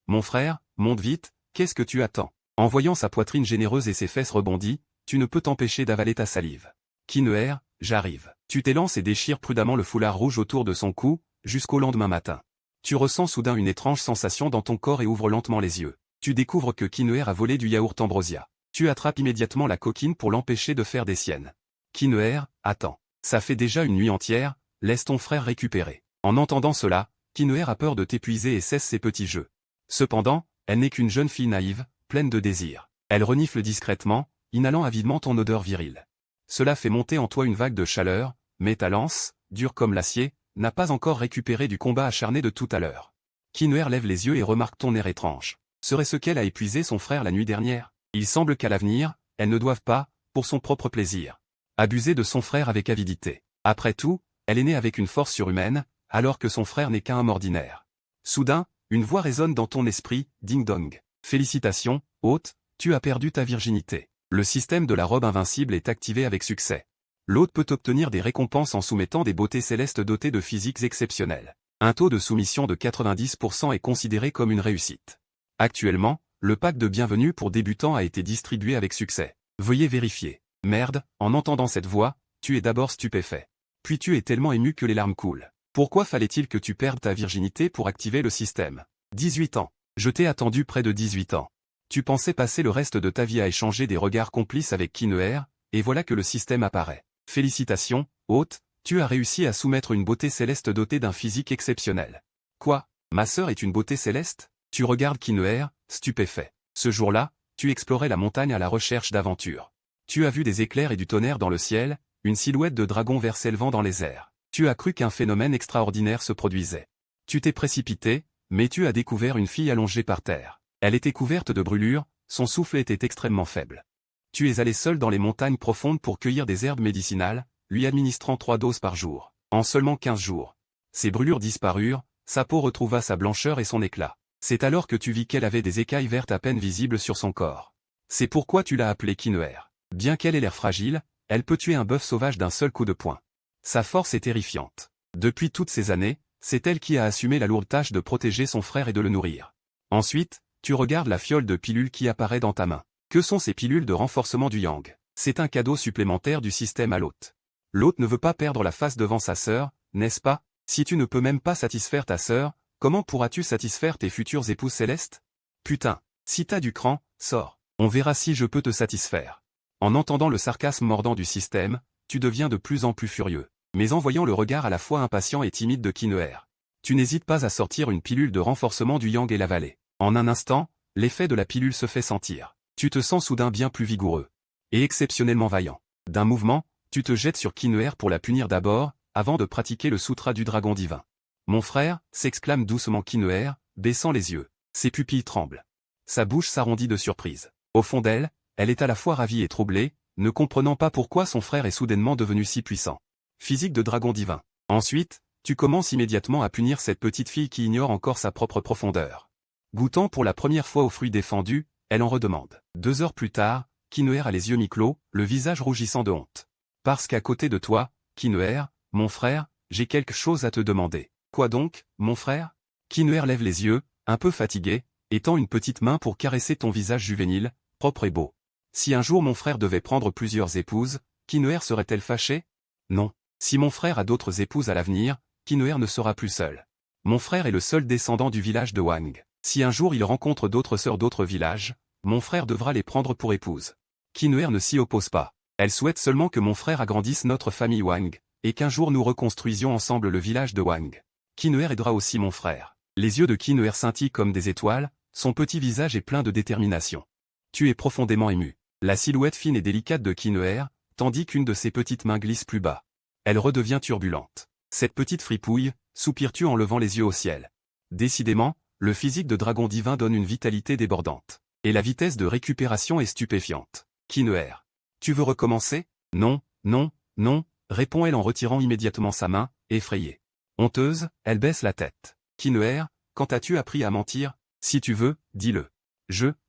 Mon frère, monte vite, qu'est-ce que tu attends? En voyant sa poitrine généreuse et ses fesses rebondies, tu ne peux t'empêcher d'avaler ta salive. Kineher, j'arrive. Tu t'élances et déchires prudemment le foulard rouge autour de son cou, jusqu'au lendemain matin. Tu ressens soudain une étrange sensation dans ton corps et ouvres lentement les yeux. Tu découvres que Kineher a volé du yaourt Ambrosia. Tu attrapes immédiatement la coquine pour l'empêcher de faire des siennes. Kineher, attends. Ça fait déjà une nuit entière, laisse ton frère récupérer. En entendant cela, Kineher a peur de t'épuiser et cesse ses petits jeux. Cependant, elle n'est qu'une jeune fille naïve, pleine de désir. Elle renifle discrètement, inhalant avidement ton odeur virile. Cela fait monter en toi une vague de chaleur, mais ta lance, dure comme l'acier, n'a pas encore récupéré du combat acharné de tout à l'heure. Kineher lève les yeux et remarque ton air étrange. Serait-ce qu'elle a épuisé son frère la nuit dernière? Il semble qu'à l'avenir, elles ne doivent pas, pour son propre plaisir, abuser de son frère avec avidité. Après tout, elle est née avec une force surhumaine, alors que son frère n'est qu'un homme ordinaire. Soudain, une voix résonne dans ton esprit, ding-dong. Félicitations, hôte, tu as perdu ta virginité. Le système de la robe invincible est activé avec succès. L'hôte peut obtenir des récompenses en soumettant des beautés célestes dotées de physiques exceptionnels. Un taux de soumission de 90% est considéré comme une réussite. Actuellement, le pack de bienvenue pour débutants a été distribué avec succès. Veuillez vérifier. Merde, en entendant cette voix, tu es d'abord stupéfait. Puis tu es tellement ému que les larmes coulent. Pourquoi fallait-il que tu perdes ta virginité pour activer le système? 18 ans. Je t'ai attendu près de 18 ans. Tu pensais passer le reste de ta vie à échanger des regards complices avec Kineher, et voilà que le système apparaît. Félicitations, hôte, tu as réussi à soumettre une beauté céleste dotée d'un physique exceptionnel. Quoi? Ma sœur est une beauté céleste? Tu regardes Kineher, stupéfait. Ce jour-là, tu explorais la montagne à la recherche d'aventures. Tu as vu des éclairs et du tonnerre dans le ciel, une silhouette de dragon vert s'élevant dans les airs. Tu as cru qu'un phénomène extraordinaire se produisait. Tu t'es précipité, mais tu as découvert une fille allongée par terre. Elle était couverte de brûlures, son souffle était extrêmement faible. Tu es allé seul dans les montagnes profondes pour cueillir des herbes médicinales, lui administrant 3 doses par jour. En seulement 15 jours. Ses brûlures disparurent, sa peau retrouva sa blancheur et son éclat. C'est alors que tu vis qu'elle avait des écailles vertes à peine visibles sur son corps. C'est pourquoi tu l'as appelée Kineher. Bien qu'elle ait l'air fragile, elle peut tuer un bœuf sauvage d'un seul coup de poing. Sa force est terrifiante. Depuis toutes ces années, c'est elle qui a assumé la lourde tâche de protéger son frère et de le nourrir. Ensuite, tu regardes la fiole de pilules qui apparaît dans ta main. Que sont ces pilules de renforcement du yang? C'est un cadeau supplémentaire du système à l'hôte. L'hôte ne veut pas perdre la face devant sa sœur, n'est-ce pas? Si tu ne peux même pas satisfaire ta sœur, comment pourras-tu satisfaire tes futures épouses célestes? Putain, si t'as du cran, sors. On verra si je peux te satisfaire. En entendant le sarcasme mordant du système, tu deviens de plus en plus furieux. Mais en voyant le regard à la fois impatient et timide de Kineher, tu n'hésites pas à sortir une pilule de renforcement du yang et l'avaler. En un instant, l'effet de la pilule se fait sentir. Tu te sens soudain bien plus vigoureux. Et exceptionnellement vaillant. D'un mouvement, tu te jettes sur Kineher pour la punir d'abord, avant de pratiquer le sutra du dragon divin. Mon frère, s'exclame doucement Kineher, baissant les yeux. Ses pupilles tremblent. Sa bouche s'arrondit de surprise. Au fond d'elle, elle est à la fois ravie et troublée, ne comprenant pas pourquoi son frère est soudainement devenu si puissant. Physique de dragon divin. Ensuite, tu commences immédiatement à punir cette petite fille qui ignore encore sa propre profondeur. Goûtant pour la première fois au fruit défendu, elle en redemande. 2 heures plus tard, Kineher a les yeux mi-clos, le visage rougissant de honte. Parce qu'à côté de toi, Kineher, mon frère, j'ai quelque chose à te demander. Quoi donc, mon frère? Kineher lève les yeux, un peu fatigué, et tend une petite main pour caresser ton visage juvénile, propre et beau. Si un jour mon frère devait prendre plusieurs épouses, Kineher serait-elle fâchée? Non. Si mon frère a d'autres épouses à l'avenir, Kineher ne sera plus seul. Mon frère est le seul descendant du village de Wang. Si un jour il rencontre d'autres sœurs d'autres villages, mon frère devra les prendre pour épouses. Kineher ne s'y oppose pas. Elle souhaite seulement que mon frère agrandisse notre famille Wang, et qu'un jour nous reconstruisions ensemble le village de Wang. Kineher aidera aussi mon frère. Les yeux de Kineher scintillent comme des étoiles, son petit visage est plein de détermination. Tu es profondément ému. La silhouette fine et délicate de Kineher, tandis qu'une de ses petites mains glisse plus bas. Elle redevient turbulente. Cette petite fripouille, soupires-tu en levant les yeux au ciel. Décidément, le physique de dragon divin donne une vitalité débordante. Et la vitesse de récupération est stupéfiante. Kineher. Tu veux recommencer? Non, non, non, répond-elle en retirant immédiatement sa main, effrayée. Honteuse, elle baisse la tête. Kineher, quand as-tu appris à mentir? Si tu veux, dis-le.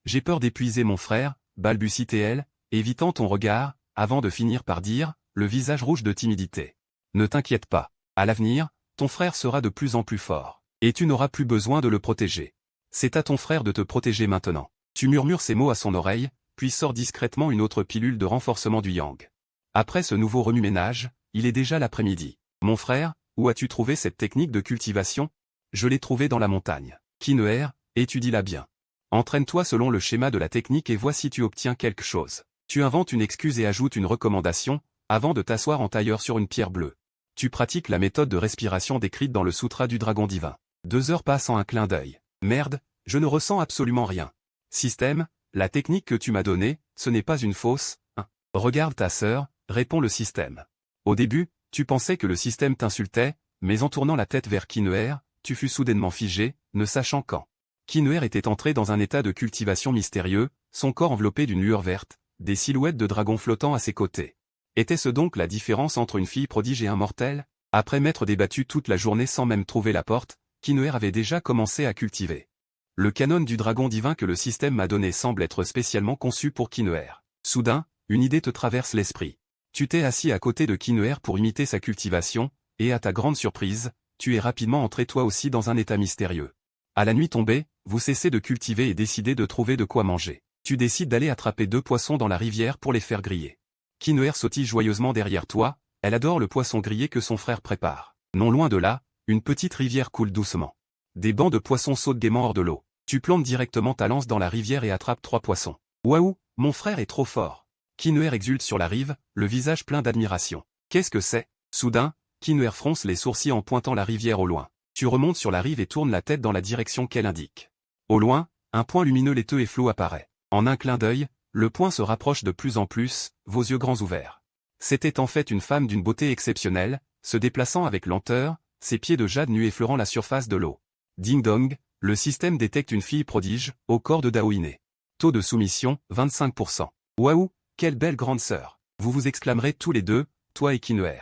J'ai peur d'épuiser mon frère, balbutie-t-elle, évitant ton regard, avant de finir par dire, le visage rouge de timidité. Ne t'inquiète pas. À l'avenir, ton frère sera de plus en plus fort. Et tu n'auras plus besoin de le protéger. C'est à ton frère de te protéger maintenant. Tu murmures ces mots à son oreille, puis sors discrètement une autre pilule de renforcement du yang. Après ce nouveau remue-ménage, il est déjà l'après-midi. Mon frère, où as-tu trouvé cette technique de cultivation? Je l'ai trouvée dans la montagne. Kinner, étudie-la bien. Entraîne-toi selon le schéma de la technique et vois si tu obtiens quelque chose. Tu inventes une excuse et ajoutes une recommandation, avant de t'asseoir en tailleur sur une pierre bleue. Tu pratiques la méthode de respiration décrite dans le Sutra du Dragon Divin. 2 heures passent en un clin d'œil. Merde, je ne ressens absolument rien. Système, la technique que tu m'as donnée, ce n'est pas une fausse, hein. Regarde ta sœur, répond le système. Au début, tu pensais que le système t'insultait, mais en tournant la tête vers Kinner, tu fus soudainement figé, ne sachant quand. Kinner était entré dans un état de cultivation mystérieux, son corps enveloppé d'une lueur verte, des silhouettes de dragons flottant à ses côtés. Était-ce donc la différence entre une fille prodige et un mortel? Après m'être débattu toute la journée sans même trouver la porte, Kinner avait déjà commencé à cultiver. Le canon du dragon divin que le système m'a donné semble être spécialement conçu pour Kinner. Soudain, une idée te traverse l'esprit. Tu t'es assis à côté de Kinner pour imiter sa cultivation, et à ta grande surprise, tu es rapidement entré toi aussi dans un état mystérieux. À la nuit tombée, vous cessez de cultiver et décidez de trouver de quoi manger. Tu décides d'aller attraper 2 poissons dans la rivière pour les faire griller. Kinner sautille joyeusement derrière toi, elle adore le poisson grillé que son frère prépare. Non loin de là, une petite rivière coule doucement. Des bancs de poissons sautent gaiement hors de l'eau. Tu plantes directement ta lance dans la rivière et attrapes 3 poissons. Waouh, mon frère est trop fort. Kinner exulte sur la rive, le visage plein d'admiration. Qu'est-ce que c'est? Soudain, Kinner fronce les sourcils en pointant la rivière au loin. Tu remontes sur la rive et tournes la tête dans la direction qu'elle indique. Au loin, un point lumineux laiteux et flou apparaît. En un clin d'œil, le point se rapproche de plus en plus, vos yeux grands ouverts. C'était en fait une femme d'une beauté exceptionnelle, se déplaçant avec lenteur, ses pieds de jade nus effleurant la surface de l'eau. Ding dong, le système détecte une fille prodige, au corps de Daoiné. Taux de soumission, 25%. Waouh, quelle belle grande sœur. Vous vous exclamerez tous les deux, toi et Kinner.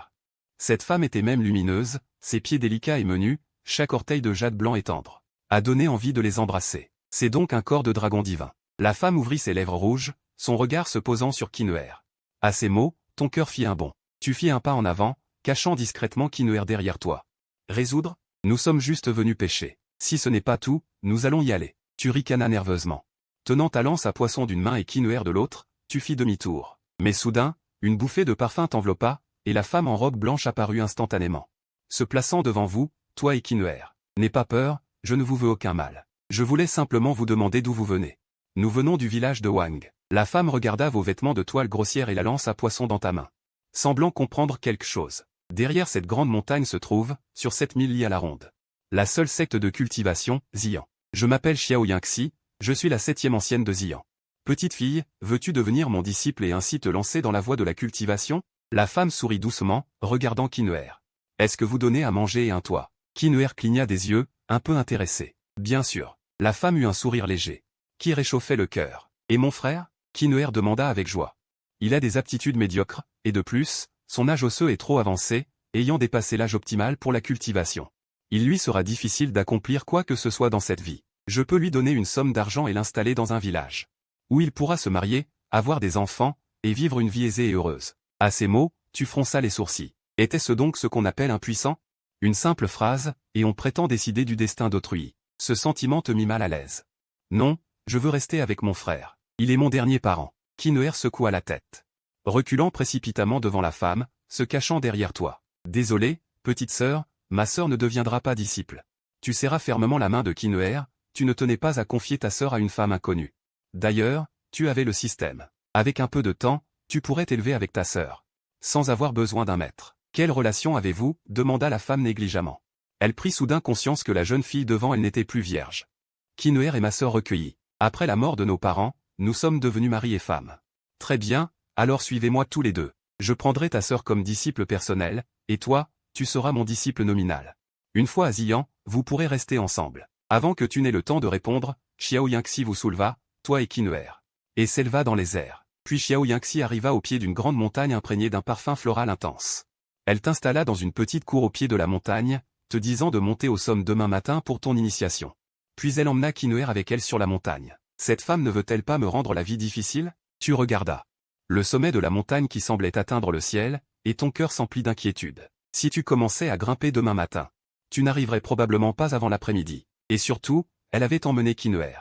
Cette femme était même lumineuse, ses pieds délicats et menus, chaque orteil de jade blanc et tendre. A donné envie de les embrasser. C'est donc un corps de dragon divin. La femme ouvrit ses lèvres rouges, son regard se posant sur Kinner. À ces mots, ton cœur fit un bond. Tu fis un pas en avant, cachant discrètement Kinner derrière toi. Résoudre? Nous sommes juste venus pêcher. Si ce n'est pas tout, nous allons y aller. Tu ricanas nerveusement. Tenant ta lance à poisson d'une main et Kinner de l'autre, tu fis demi-tour. Mais soudain, une bouffée de parfum t'enveloppa, et la femme en robe blanche apparut instantanément. Se plaçant devant vous, toi et Kinner. N'aie pas peur, je ne vous veux aucun mal. Je voulais simplement vous demander d'où vous venez. Nous venons du village de Wang. La femme regarda vos vêtements de toile grossière et la lance à poisson dans ta main. Semblant comprendre quelque chose. Derrière cette grande montagne se trouve, sur 7000 lits à la ronde, la seule secte de cultivation, Xian. Je m'appelle Xiao Yangxi, je suis la 7e ancienne de Xian. Petite fille, veux-tu devenir mon disciple et ainsi te lancer dans la voie de la cultivation? La femme sourit doucement, regardant Kinner. Est-ce que vous donnez à manger et un toit? Kinner cligna des yeux, un peu intéressé. Bien sûr. La femme eut un sourire léger, qui réchauffait le cœur. Et mon frère? Kinner demanda avec joie. Il a des aptitudes médiocres, et de plus, son âge osseux est trop avancé, ayant dépassé l'âge optimal pour la cultivation. Il lui sera difficile d'accomplir quoi que ce soit dans cette vie. Je peux lui donner une somme d'argent et l'installer dans un village, où il pourra se marier, avoir des enfants, et vivre une vie aisée et heureuse. À ces mots, tu fronças les sourcils. Était-ce donc ce qu'on appelle un puissant? Une simple phrase, et on prétend décider du destin d'autrui. Ce sentiment te mit mal à l'aise. Non, je veux rester avec mon frère. Il est mon dernier parent. Kinner secoua la tête, reculant précipitamment devant la femme, se cachant derrière toi. Désolé, petite sœur, ma sœur ne deviendra pas disciple. Tu serras fermement la main de Kinner, tu ne tenais pas à confier ta sœur à une femme inconnue. D'ailleurs, tu avais le système. Avec un peu de temps, tu pourrais t'élever avec ta sœur, sans avoir besoin d'un maître. Quelle relation avez-vous? Demanda la femme négligemment. Elle prit soudain conscience que la jeune fille devant elle n'était plus vierge. Kinner est ma sœur recueillie. Après la mort de nos parents, nous sommes devenus mari et femme. Très bien, alors suivez-moi tous les deux. Je prendrai ta sœur comme disciple personnel, et toi, tu seras mon disciple nominal. Une fois à Xian, vous pourrez rester ensemble. Avant que tu n'aies le temps de répondre, Xiao Yangxi vous souleva, toi et Kinner, et s'éleva dans les airs. Puis Xiao Yangxi arriva au pied d'une grande montagne imprégnée d'un parfum floral intense. Elle t'installa dans une petite cour au pied de la montagne, te disant de monter au sommet demain matin pour ton initiation. Puis elle emmena Kinner avec elle sur la montagne. Cette femme ne veut-elle pas me rendre la vie difficile? Tu regardas le sommet de la montagne qui semblait atteindre le ciel, et ton cœur s'emplit d'inquiétude. Si tu commençais à grimper demain matin, tu n'arriverais probablement pas avant l'après-midi. Et surtout, elle avait emmené Kinner.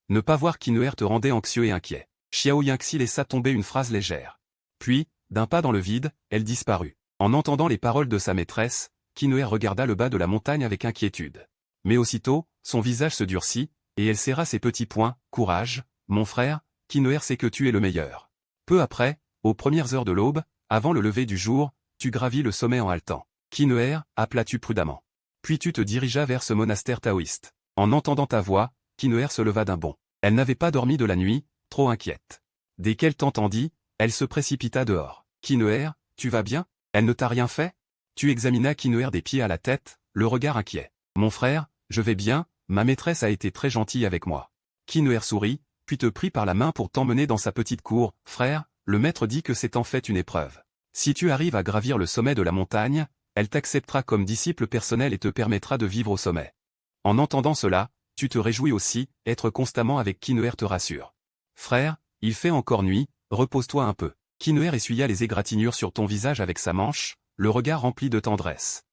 Ne pas voir Kinner te rendait anxieux et inquiet. Xiao Yangxi laissa tomber une phrase légère. Puis, d'un pas dans le vide, elle disparut. En entendant les paroles de sa maîtresse, Kinner regarda le bas de la montagne avec inquiétude. Mais aussitôt, son visage se durcit, et elle serra ses petits poings. « Courage, mon frère, Kinner sait que tu es le meilleur. » Peu après, aux premières heures de l'aube, avant le lever du jour, tu gravis le sommet en haletant. « Kinner, » appela-tu prudemment. Puis tu te dirigeas vers ce monastère taoïste. En entendant ta voix, Kinner se leva d'un bond. Elle n'avait pas dormi de la nuit, trop inquiète. Dès qu'elle t'entendit, elle se précipita dehors. « Kinner, tu vas bien? Elle ne t'a rien fait ?» Tu examinas Kinner des pieds à la tête, le regard inquiet. « Mon frère, je vais bien, ma maîtresse a été très gentille avec moi. » Kinner sourit, puis te prit par la main pour t'emmener dans sa petite cour. « Frère, le maître dit que c'est en fait une épreuve. Si tu arrives à gravir le sommet de la montagne, elle t'acceptera comme disciple personnel et te permettra de vivre au sommet. » En entendant cela, tu te réjouis aussi, être constamment avec Kinner te rassure. « Frère, il fait encore nuit, repose-toi un peu. » Kinner essuya les égratignures sur ton visage avec sa manche, le regard rempli de tendresse.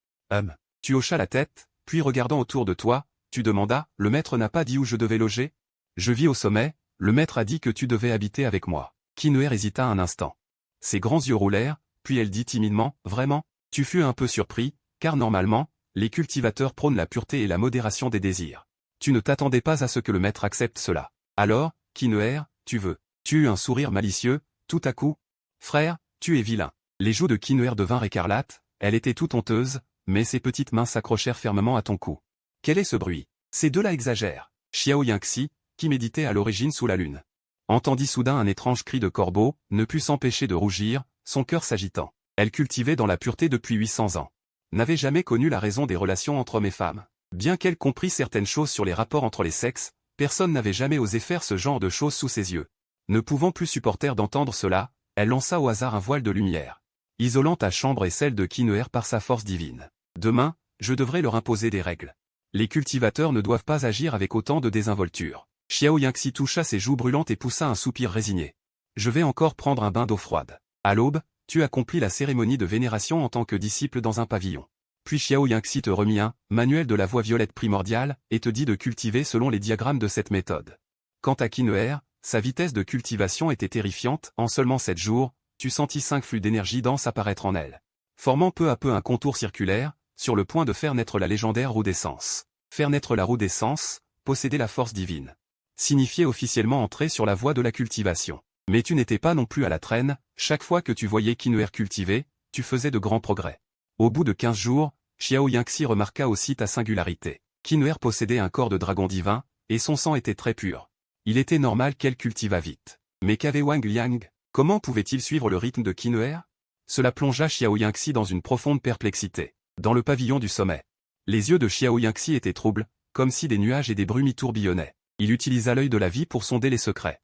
Tu hochas la tête, puis regardant autour de toi, tu demandas, « Le maître n'a pas dit où je devais loger? » « Je vis au sommet, le maître a dit que tu devais habiter avec moi. » Kinner hésita un instant. Ses grands yeux roulèrent, puis elle dit timidement, « Vraiment ?» Tu fus un peu surpris, car normalement, les cultivateurs prônent la pureté et la modération des désirs. Tu ne t'attendais pas à ce que le maître accepte cela. Alors, Kinner, tu veux. Tu eus un sourire malicieux, tout à coup. « Frère, tu es vilain. » Les joues de Kinner devinrent écarlates, elle était toute honteuse, mais ses petites mains s'accrochèrent fermement à ton cou. Quel est ce bruit? Ces deux-là exagèrent. Xiao Yangxi, qui méditait à l'origine sous la lune, entendit soudain un étrange cri de corbeau, ne put s'empêcher de rougir, son cœur s'agitant. Elle cultivait dans la pureté depuis 800 ans. N'avait jamais connu la raison des relations entre hommes et femmes. Bien qu'elle comprît certaines choses sur les rapports entre les sexes, personne n'avait jamais osé faire ce genre de choses sous ses yeux. Ne pouvant plus supporter d'entendre cela, elle lança au hasard un voile de lumière, isolant ta chambre et celle de Kinner par sa force divine. Demain, je devrais leur imposer des règles. Les cultivateurs ne doivent pas agir avec autant de désinvolture. Xiao Yangxi toucha ses joues brûlantes et poussa un soupir résigné. Je vais encore prendre un bain d'eau froide. À l'aube, tu accomplis la cérémonie de vénération en tant que disciple dans un pavillon. Puis Xiao Yangxi te remit un manuel de la voie violette primordiale et te dit de cultiver selon les diagrammes de cette méthode. Quant à Kinner, sa vitesse de cultivation était terrifiante. En seulement 7 jours, tu sentis 5 flux d'énergie dense apparaître en elle, formant peu à peu un contour circulaire, sur le point de faire naître la légendaire roue d'essence. Faire naître la roue d'essence, posséder la force divine, signifiait officiellement entrer sur la voie de la cultivation. Mais tu n'étais pas non plus à la traîne, chaque fois que tu voyais Kinner cultiver, tu faisais de grands progrès. Au bout de 15 jours, Xiao Yangxi remarqua aussi ta singularité. Kinner possédait un corps de dragon divin, et son sang était très pur. Il était normal qu'elle cultivât vite. Mais qu'avait Wang Liang? Comment pouvait-il suivre le rythme de Kinner? Cela plongea Xiao Yangxi dans une profonde perplexité. Dans le pavillon du sommet, les yeux de Xiao Yangxi étaient troubles, comme si des nuages et des brumes y tourbillonnaient. Il utilisa l'œil de la vie pour sonder les secrets.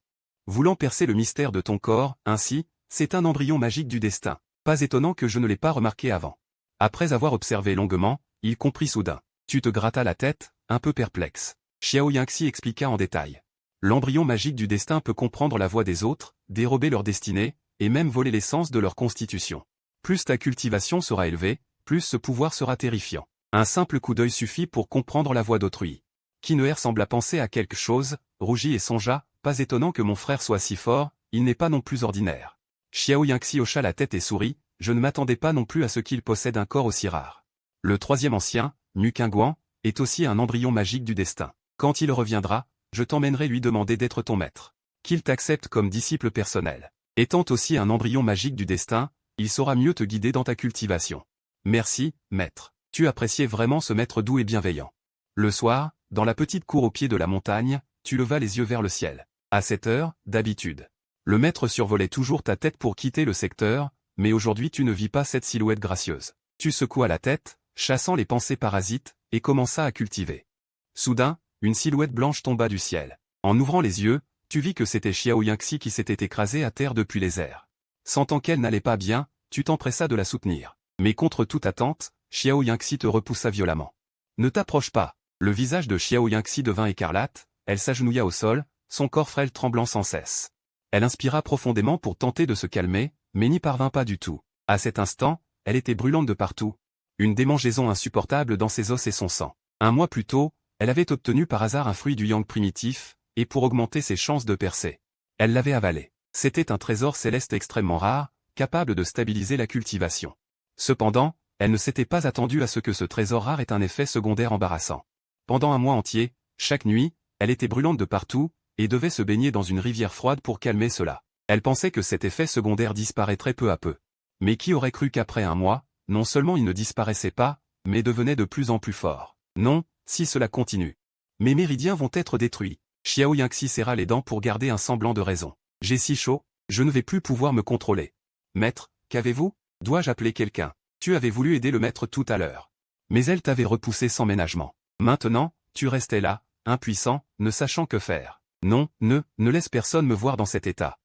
Voulant percer le mystère de ton corps, ainsi, c'est un embryon magique du destin. Pas étonnant que je ne l'ai pas remarqué avant. Après avoir observé longuement, il comprit soudain. Tu te grattas la tête, un peu perplexe. Xiao Yangxi expliqua en détail. L'embryon magique du destin peut comprendre la voix des autres, dérober leur destinée, et même voler l'essence de leur constitution. Plus ta cultivation sera élevée, plus ce pouvoir sera terrifiant. Un simple coup d'œil suffit pour comprendre la voix d'autrui. Kinner sembla penser à quelque chose, rougit et songea, pas étonnant que mon frère soit si fort, il n'est pas non plus ordinaire. Xiao Yangxi hocha la tête et sourit, je ne m'attendais pas non plus à ce qu'il possède un corps aussi rare. Le troisième ancien, Muqingguan, est aussi un embryon magique du destin. Quand il reviendra, je t'emmènerai lui demander d'être ton maître. Qu'il t'accepte comme disciple personnel. Étant aussi un embryon magique du destin, il saura mieux te guider dans ta cultivation. Merci, maître. Tu appréciais vraiment ce maître doux et bienveillant. Le soir, dans la petite cour au pied de la montagne, tu levas les yeux vers le ciel. À cette heure, d'habitude, le maître survolait toujours ta tête pour quitter le secteur, mais aujourd'hui tu ne vis pas cette silhouette gracieuse. Tu secoua la tête, chassant les pensées parasites, et commença à cultiver. Soudain, une silhouette blanche tomba du ciel. En ouvrant les yeux, tu vis que c'était Xiao Yangxi qui s'était écrasée à terre depuis les airs. Sentant qu'elle n'allait pas bien, tu t'empressas de la soutenir. Mais contre toute attente, Xiao Yangxi te repoussa violemment. Ne t'approche pas. Le visage de Xiao Yangxi devint écarlate, elle s'agenouilla au sol, son corps frêle tremblant sans cesse. Elle inspira profondément pour tenter de se calmer, mais n'y parvint pas du tout. À cet instant, elle était brûlante de partout. Une démangeaison insupportable dans ses os et son sang. Un mois plus tôt, Elle avait obtenu par hasard un fruit du yang primitif, et pour augmenter ses chances de percer, elle l'avait avalé. C'était un trésor céleste extrêmement rare, capable de stabiliser la cultivation. Cependant, elle ne s'était pas attendue à ce que ce trésor rare ait un effet secondaire embarrassant. Pendant un mois entier, chaque nuit, elle était brûlante de partout, et devait se baigner dans une rivière froide pour calmer cela. Elle pensait que cet effet secondaire disparaîtrait peu à peu. Mais qui aurait cru qu'après un mois, non seulement il ne disparaissait pas, mais devenait de plus en plus fort. Non, si cela continue. Mes méridiens vont être détruits. Xiao Yangxi serra les dents pour garder un semblant de raison. J'ai si chaud, je ne vais plus pouvoir me contrôler. Maître, qu'avez-vous? Dois-je appeler quelqu'un? Tu avais voulu aider le maître tout à l'heure. Mais elle t'avait repoussé sans ménagement. Maintenant, tu restais là, impuissant, ne sachant que faire. Non, ne laisse personne me voir dans cet état.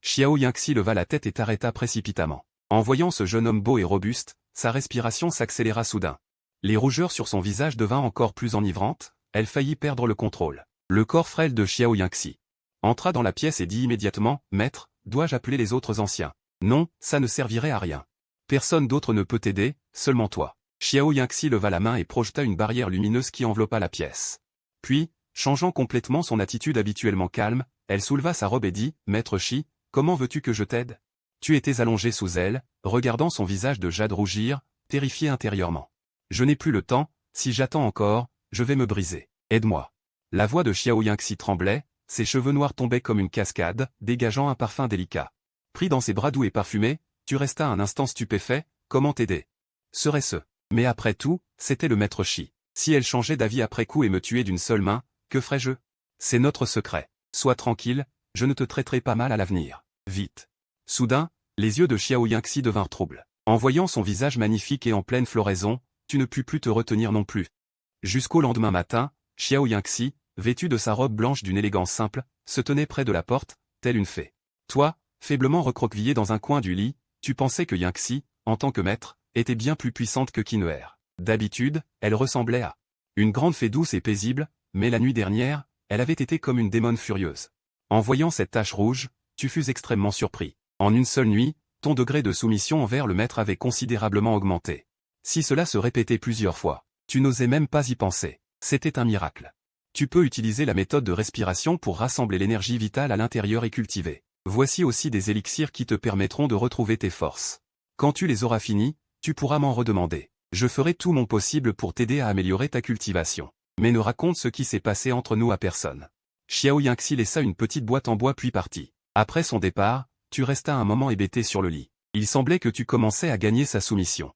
Xiao Yangxi leva la tête et t'arrêta précipitamment. En voyant ce jeune homme beau et robuste, sa respiration s'accéléra soudain. Les rougeurs sur son visage devinrent encore plus enivrantes, elle faillit perdre le contrôle. Le corps frêle de Xiao Yangxi entra dans la pièce et dit immédiatement, « Maître, dois-je appeler les autres anciens? » Non, ça ne servirait à rien. Personne d'autre ne peut t'aider, seulement toi. Xiao Yangxi leva la main et projeta une barrière lumineuse qui enveloppa la pièce. Puis, changeant complètement son attitude habituellement calme, elle souleva sa robe et dit, « Maître Shi, comment veux-tu que je t'aide? » Tu étais allongé sous elle, regardant son visage de jade rougir, terrifié intérieurement. « Je n'ai plus le temps, si j'attends encore, je vais me briser. Aide-moi. » La voix de Xiao Yangxi tremblait, ses cheveux noirs tombaient comme une cascade, dégageant un parfum délicat. Pris dans ses bras doux et parfumés, tu restas un instant stupéfait, comment t'aider? Serait-ce? Mais après tout, c'était le maître Shi. Si elle changeait d'avis après coup et me tuait d'une seule main, que ferais-je? C'est notre secret. Sois tranquille, je ne te traiterai pas mal à l'avenir. Vite. Soudain, les yeux de Xiao Yangxi devinrent troubles. En voyant son visage magnifique et en pleine floraison, tu ne pus plus te retenir non plus. Jusqu'au lendemain matin, Xiao Yangxi, vêtue de sa robe blanche d'une élégance simple, se tenait près de la porte, telle une fée. Toi, faiblement recroquevillé dans un coin du lit, tu pensais que Yangxi, en tant que maître, était bien plus puissante que Qin'er. D'habitude, elle ressemblait à une grande fée douce et paisible, mais la nuit dernière, elle avait été comme une démone furieuse. En voyant cette tache rouge, tu fus extrêmement surpris. En une seule nuit, ton degré de soumission envers le maître avait considérablement augmenté. Si cela se répétait plusieurs fois, tu n'osais même pas y penser. C'était un miracle. Tu peux utiliser la méthode de respiration pour rassembler l'énergie vitale à l'intérieur et cultiver. Voici aussi des élixirs qui te permettront de retrouver tes forces. Quand tu les auras finis, tu pourras m'en redemander. Je ferai tout mon possible pour t'aider à améliorer ta cultivation. Mais ne raconte ce qui s'est passé entre nous à personne. Xiao Yangxi laissa une petite boîte en bois puis partit. Après son départ, tu restas un moment hébété sur le lit. Il semblait que tu commençais à gagner sa soumission.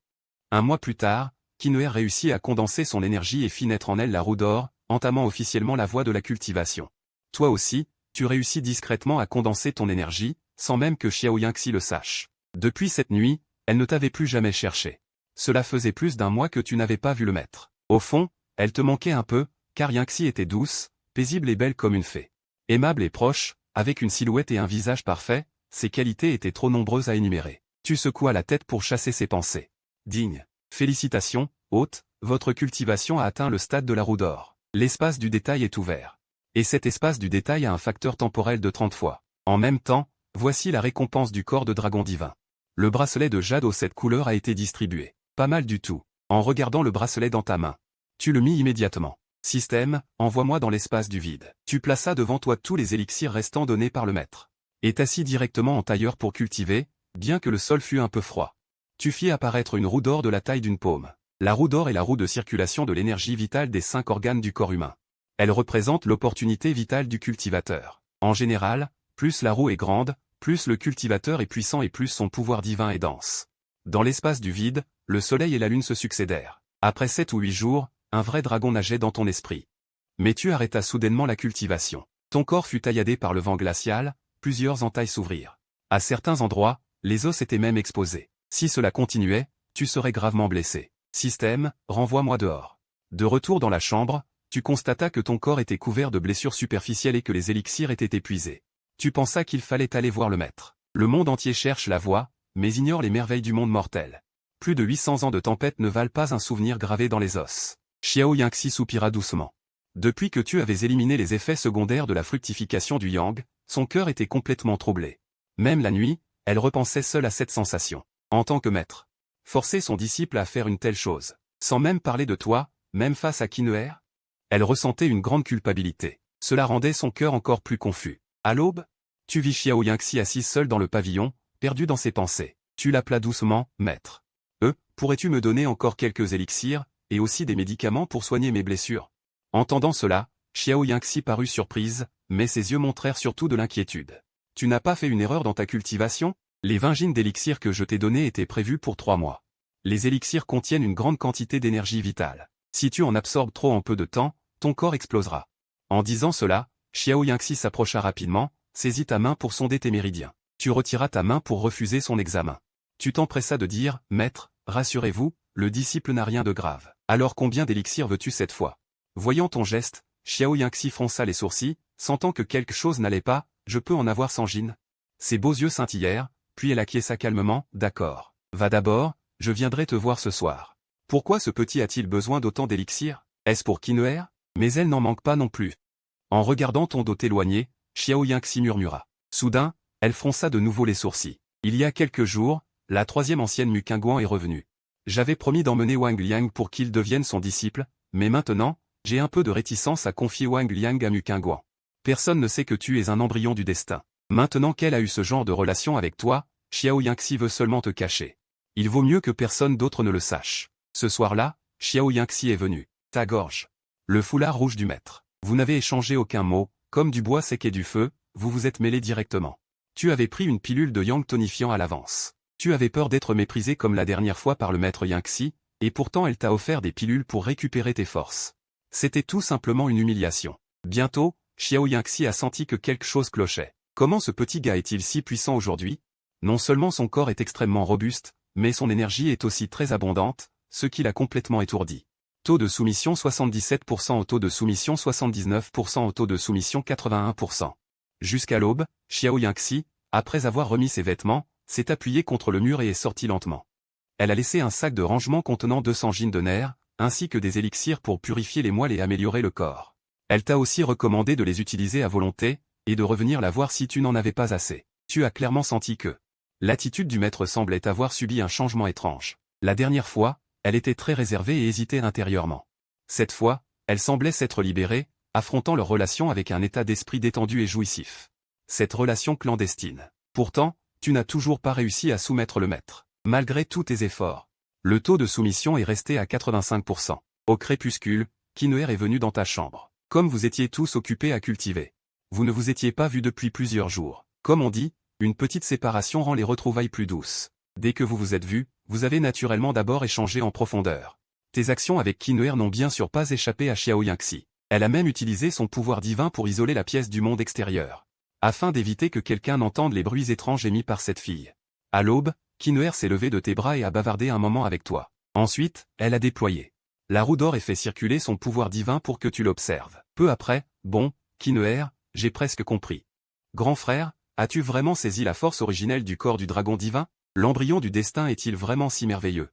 Un mois plus tard, Qin'er réussit à condenser son énergie et fit naître en elle la roue d'or, entamant officiellement la voie de la cultivation. Toi aussi, tu réussis discrètement à condenser ton énergie, sans même que Xiao Yangxi le sache. Depuis cette nuit, elle ne t'avait plus jamais cherché. Cela faisait plus d'un mois que tu n'avais pas vu le maître. Au fond, elle te manquait un peu, car Yangxi était douce, paisible et belle comme une fée. Aimable et proche, avec une silhouette et un visage parfait, ses qualités étaient trop nombreuses à énumérer. Tu secouas la tête pour chasser ses pensées. Digne. Félicitations, hôte, votre cultivation a atteint le stade de la roue d'or. L'espace du détail est ouvert. Et cet espace du détail a un facteur temporel de 30 fois. En même temps, voici la récompense du corps de dragon divin. Le bracelet de jade aux 7 couleurs a été distribué. Pas mal du tout. En regardant le bracelet dans ta main, tu le mis immédiatement. Système, envoie-moi dans l'espace du vide. Tu plaças devant toi tous les élixirs restants donnés par le maître. Et t'assis directement en tailleur pour cultiver, bien que le sol fût un peu froid. Tu fis apparaître une roue d'or de la taille d'une paume. La roue d'or est la roue de circulation de l'énergie vitale des 5 organes du corps humain. Elle représente l'opportunité vitale du cultivateur. En général, plus la roue est grande, plus le cultivateur est puissant et plus son pouvoir divin est dense. Dans l'espace du vide, le soleil et la lune se succédèrent. Après 7 ou 8 jours, un vrai dragon nageait dans ton esprit. Mais tu arrêtas soudainement la cultivation. Ton corps fut tailladé par le vent glacial, plusieurs entailles s'ouvrirent. À certains endroits, les os étaient même exposés. Si cela continuait, tu serais gravement blessé. Système, renvoie-moi dehors. De retour dans la chambre, tu constatas que ton corps était couvert de blessures superficielles et que les élixirs étaient épuisés. Tu pensas qu'il fallait aller voir le maître. Le monde entier cherche la voie, mais ignore les merveilles du monde mortel. Plus de 800 ans de tempête ne valent pas un souvenir gravé dans les os. Xiao Yangxi soupira doucement. Depuis que tu avais éliminé les effets secondaires de la fructification du yang, son cœur était complètement troublé. Même la nuit, elle repensait seule à cette sensation. En tant que maître, forcer son disciple à faire une telle chose, sans même parler de toi, même face à Qin'er? Elle ressentait une grande culpabilité. Cela rendait son cœur encore plus confus. À l'aube, tu vis Xiao Yangxi assise seule dans le pavillon, perdue dans ses pensées. Tu l'appela doucement, maître. Pourrais-tu me donner encore quelques élixirs, et aussi des médicaments pour soigner mes blessures? Entendant cela, Xiao Yangxi parut surprise, mais ses yeux montrèrent surtout de l'inquiétude. Tu n'as pas fait une erreur dans ta cultivation? Les 20 gines d'élixirs que je t'ai donnés étaient prévus pour 3 mois. Les élixirs contiennent une grande quantité d'énergie vitale. Si tu en absorbes trop en peu de temps, ton corps explosera. En disant cela, Xiao Yangxi s'approcha rapidement, saisit ta main pour sonder tes méridiens. Tu retiras ta main pour refuser son examen. Tu t'empressas de dire, maître, rassurez-vous, le disciple n'a rien de grave. Alors combien d'élixirs veux-tu cette fois? Voyant ton geste, Xiao Yangxi fronça les sourcils, sentant que quelque chose n'allait pas, je peux en avoir 100 gines. Ses beaux yeux scintillèrent, puis elle acquiesça calmement, d'accord. Va d'abord, je viendrai te voir ce soir. Pourquoi ce petit a-t-il besoin d'autant d'élixirs? Est-ce pour Qin'er? Mais elle n'en manque pas non plus. En regardant ton dos éloigné, Xiao Yangxi murmura. Soudain, elle fronça de nouveau les sourcils. Il y a quelques jours, la 3e ancienne Mukingguan est revenue. J'avais promis d'emmener Wang Liang pour qu'il devienne son disciple, mais maintenant, j'ai un peu de réticence à confier Wang Liang à Mukingguan. Personne ne sait que tu es un embryon du destin. Maintenant qu'elle a eu ce genre de relation avec toi, Xiao Yangxi veut seulement te cacher. Il vaut mieux que personne d'autre ne le sache. Ce soir-là, Xiao Yangxi est venu. Ta gorge. Le foulard rouge du maître. Vous n'avez échangé aucun mot, comme du bois sec et du feu, vous vous êtes mêlés directement. Tu avais pris une pilule de yang tonifiant à l'avance. Tu avais peur d'être méprisé comme la dernière fois par le maître Yangxi, et pourtant elle t'a offert des pilules pour récupérer tes forces. C'était tout simplement une humiliation. Bientôt, Xiao Yangxi a senti que quelque chose clochait. Comment ce petit gars est-il si puissant aujourd'hui? Non seulement son corps est extrêmement robuste, mais son énergie est aussi très abondante, ce qui l'a complètement étourdi. Taux de soumission 77% au taux de soumission 79% au taux de soumission 81%. Jusqu'à l'aube, Xiao Yangxi, après avoir remis ses vêtements, s'est appuyée contre le mur et est sortie lentement. Elle a laissé un sac de rangement contenant 200 gines de nerfs, ainsi que des élixirs pour purifier les moelles et améliorer le corps. Elle t'a aussi recommandé de les utiliser à volonté, et de revenir la voir si tu n'en avais pas assez. Tu as clairement senti que l'attitude du maître semblait avoir subi un changement étrange. La dernière fois, elle était très réservée et hésitait intérieurement. Cette fois, elle semblait s'être libérée, affrontant leur relation avec un état d'esprit détendu et jouissif. Cette relation clandestine. Pourtant, tu n'as toujours pas réussi à soumettre le maître. Malgré tous tes efforts, le taux de soumission est resté à 85%. Au crépuscule, Qin'er est venu dans ta chambre. Comme vous étiez tous occupés à cultiver. Vous ne vous étiez pas vus depuis plusieurs jours. Comme on dit, une petite séparation rend les retrouvailles plus douces. Dès que vous vous êtes vus, vous avez naturellement d'abord échangé en profondeur. Tes actions avec Qin'er n'ont bien sûr pas échappé à Xiao Yangxi. Elle a même utilisé son pouvoir divin pour isoler la pièce du monde extérieur. Afin d'éviter que quelqu'un n'entende les bruits étranges émis par cette fille. À l'aube, Qin'er s'est levé de tes bras et a bavardé un moment avec toi. Ensuite, elle a déployé la roue d'or et fait circuler son pouvoir divin pour que tu l'observes. Peu après, bon, Qin'er, j'ai presque compris. Grand frère, as-tu vraiment saisi la force originelle du corps du dragon divin? L'embryon du destin est-il vraiment si merveilleux?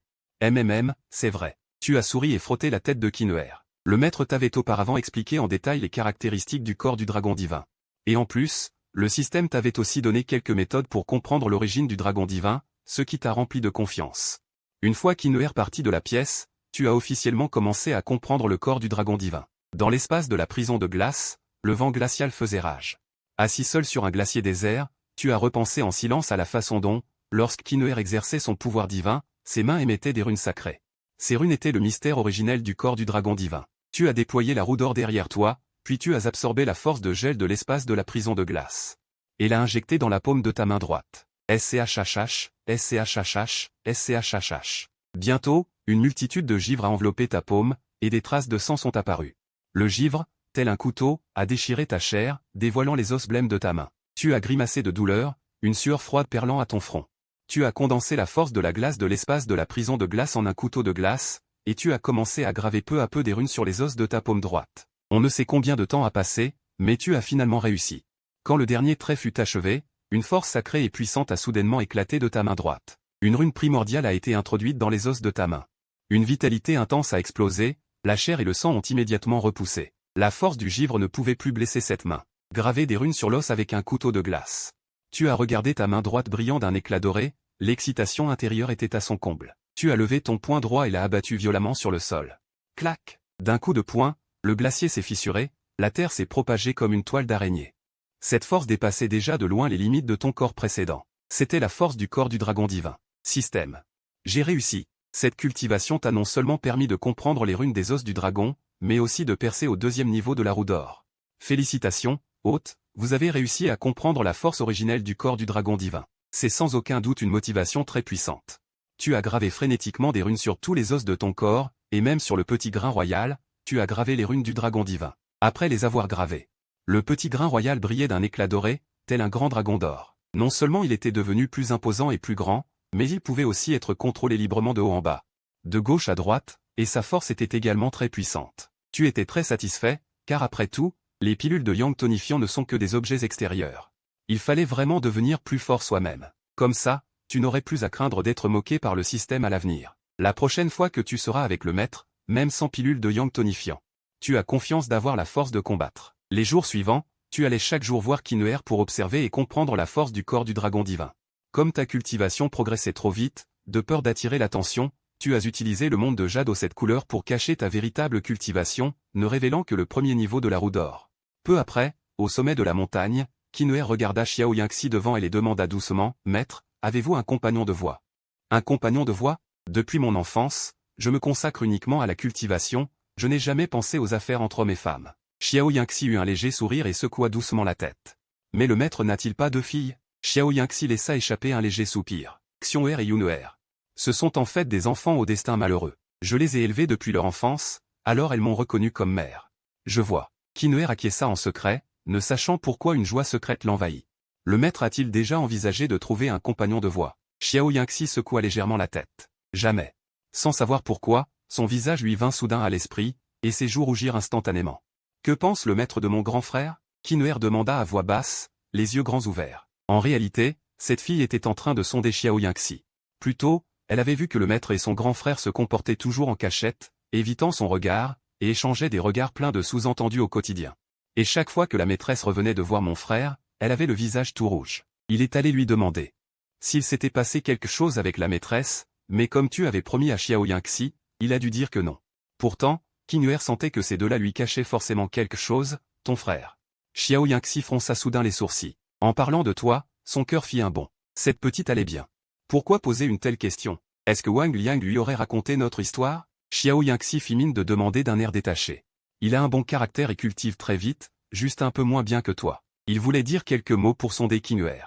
C'est vrai. Tu as souri et frotté la tête de Qin'er. Le maître t'avait auparavant expliqué en détail les caractéristiques du corps du dragon divin. Et en plus, le système t'avait aussi donné quelques méthodes pour comprendre l'origine du dragon divin, ce qui t'a rempli de confiance. Une fois Qin'er parti de la pièce, tu as officiellement commencé à comprendre le corps du dragon divin. Dans l'espace de la prison de glace, le vent glacial faisait rage. Assis seul sur un glacier désert, tu as repensé en silence à la façon dont, lorsque Qin'er exerçait son pouvoir divin, ses mains émettaient des runes sacrées. Ces runes étaient le mystère originel du corps du dragon divin. Tu as déployé la roue d'or derrière toi, puis tu as absorbé la force de gel de l'espace de la prison de glace. Et l'as injecté dans la paume de ta main droite. SCHHH, SCHHH, SCHHH. Bientôt, une multitude de givres a enveloppé ta paume, et des traces de sang sont apparues. Le givre, tel un couteau, a déchiré ta chair, dévoilant les os blêmes de ta main. Tu as grimacé de douleur, une sueur froide perlant à ton front. Tu as condensé la force de la glace de l'espace de la prison de glace en un couteau de glace, et tu as commencé à graver peu à peu des runes sur les os de ta paume droite. On ne sait combien de temps a passé, mais tu as finalement réussi. Quand le dernier trait fut achevé, une force sacrée et puissante a soudainement éclaté de ta main droite. Une rune primordiale a été introduite dans les os de ta main. Une vitalité intense a explosé, la chair et le sang ont immédiatement repoussé. La force du givre ne pouvait plus blesser cette main. Graver des runes sur l'os avec un couteau de glace. Tu as regardé ta main droite brillant d'un éclat doré, l'excitation intérieure était à son comble. Tu as levé ton poing droit et l'as abattu violemment sur le sol. Clac! D'un coup de poing, Le glacier s'est fissuré, la terre s'est propagée comme une toile d'araignée. Cette force dépassait déjà de loin les limites de ton corps précédent. C'était la force du corps du dragon divin. Système. J'ai réussi. Cette cultivation t'a non seulement permis de comprendre les runes des os du dragon, mais aussi de percer au deuxième niveau de la roue d'or. Félicitations, hôte, vous avez réussi à comprendre la force originelle du corps du dragon divin. C'est sans aucun doute une motivation très puissante. Tu as gravé frénétiquement des runes sur tous les os de ton corps, et même sur le petit grain royal, tu as gravé les runes du dragon divin. Après les avoir gravées, le petit grain royal brillait d'un éclat doré, tel un grand dragon d'or. Non seulement il était devenu plus imposant et plus grand, mais il pouvait aussi être contrôlé librement de haut en bas, de gauche à droite, et sa force était également très puissante. Tu étais très satisfait, car après tout, les pilules de yang tonifiant ne sont que des objets extérieurs. Il fallait vraiment devenir plus fort soi-même. Comme ça, tu n'aurais plus à craindre d'être moqué par le système à l'avenir. La prochaine fois que tu seras avec le maître, même sans pilule de yang tonifiant, tu as confiance d'avoir la force de combattre. Les jours suivants, tu allais chaque jour voir Kinuer pour observer et comprendre la force du corps du dragon divin. Comme ta cultivation progressait trop vite, de peur d'attirer l'attention, tu as utilisé le monde de jade aux 7 couleurs pour cacher ta véritable cultivation, ne révélant que le premier niveau de la roue d'or. Peu après, au sommet de la montagne, Kinuer regarda Xiao Yangxi devant elle et demanda doucement, « Maître, avez-vous un compagnon de voix ?»« Un compagnon de voix ? Depuis mon enfance, je me consacre uniquement à la cultivation, je n'ai jamais pensé aux affaires entre hommes et femmes. » Xiao Yangxi eut un léger sourire et secoua doucement la tête. « Mais le maître n'a-t-il pas 2 filles ?» Xiao Yangxi laissa échapper un léger soupir. Xiong'er et Yune'er. Ce sont en fait des enfants au destin malheureux. Je les ai élevés depuis leur enfance, alors elles m'ont reconnu comme mère. Je vois. Kinuer acquiesça en secret, ne sachant pourquoi une joie secrète l'envahit. Le maître a-t-il déjà envisagé de trouver un compagnon de voix? Xiao Yangxi secoua légèrement la tête. Jamais. Sans savoir pourquoi, son visage lui vint soudain à l'esprit, et ses joues rougirent instantanément. Que pense le maître de mon grand frère? Kinuer demanda à voix basse, les yeux grands ouverts. En réalité, cette fille était en train de sonder Xiao Yangxi. Plus tôt, elle avait vu que le maître et son grand frère se comportaient toujours en cachette, évitant son regard, et échangeaient des regards pleins de sous-entendus au quotidien. Et chaque fois que la maîtresse revenait de voir mon frère, elle avait le visage tout rouge. Il est allé lui demander s'il s'était passé quelque chose avec la maîtresse, mais comme tu avais promis à Xiao Yangxi, il a dû dire que non. Pourtant, Kinuer sentait que ces deux-là lui cachaient forcément quelque chose, ton frère. Xiao Yangxi fronça soudain les sourcils. En parlant de toi, son cœur fit un bond. Cette petite allait bien. Pourquoi poser une telle question? Est-ce que Wang Liang lui aurait raconté notre histoire? Xiao Yangxi fit mine de demander d'un air détaché. Il a un bon caractère et cultive très vite, juste un peu moins bien que toi. Il voulait dire quelques mots pour sonder Kinuer.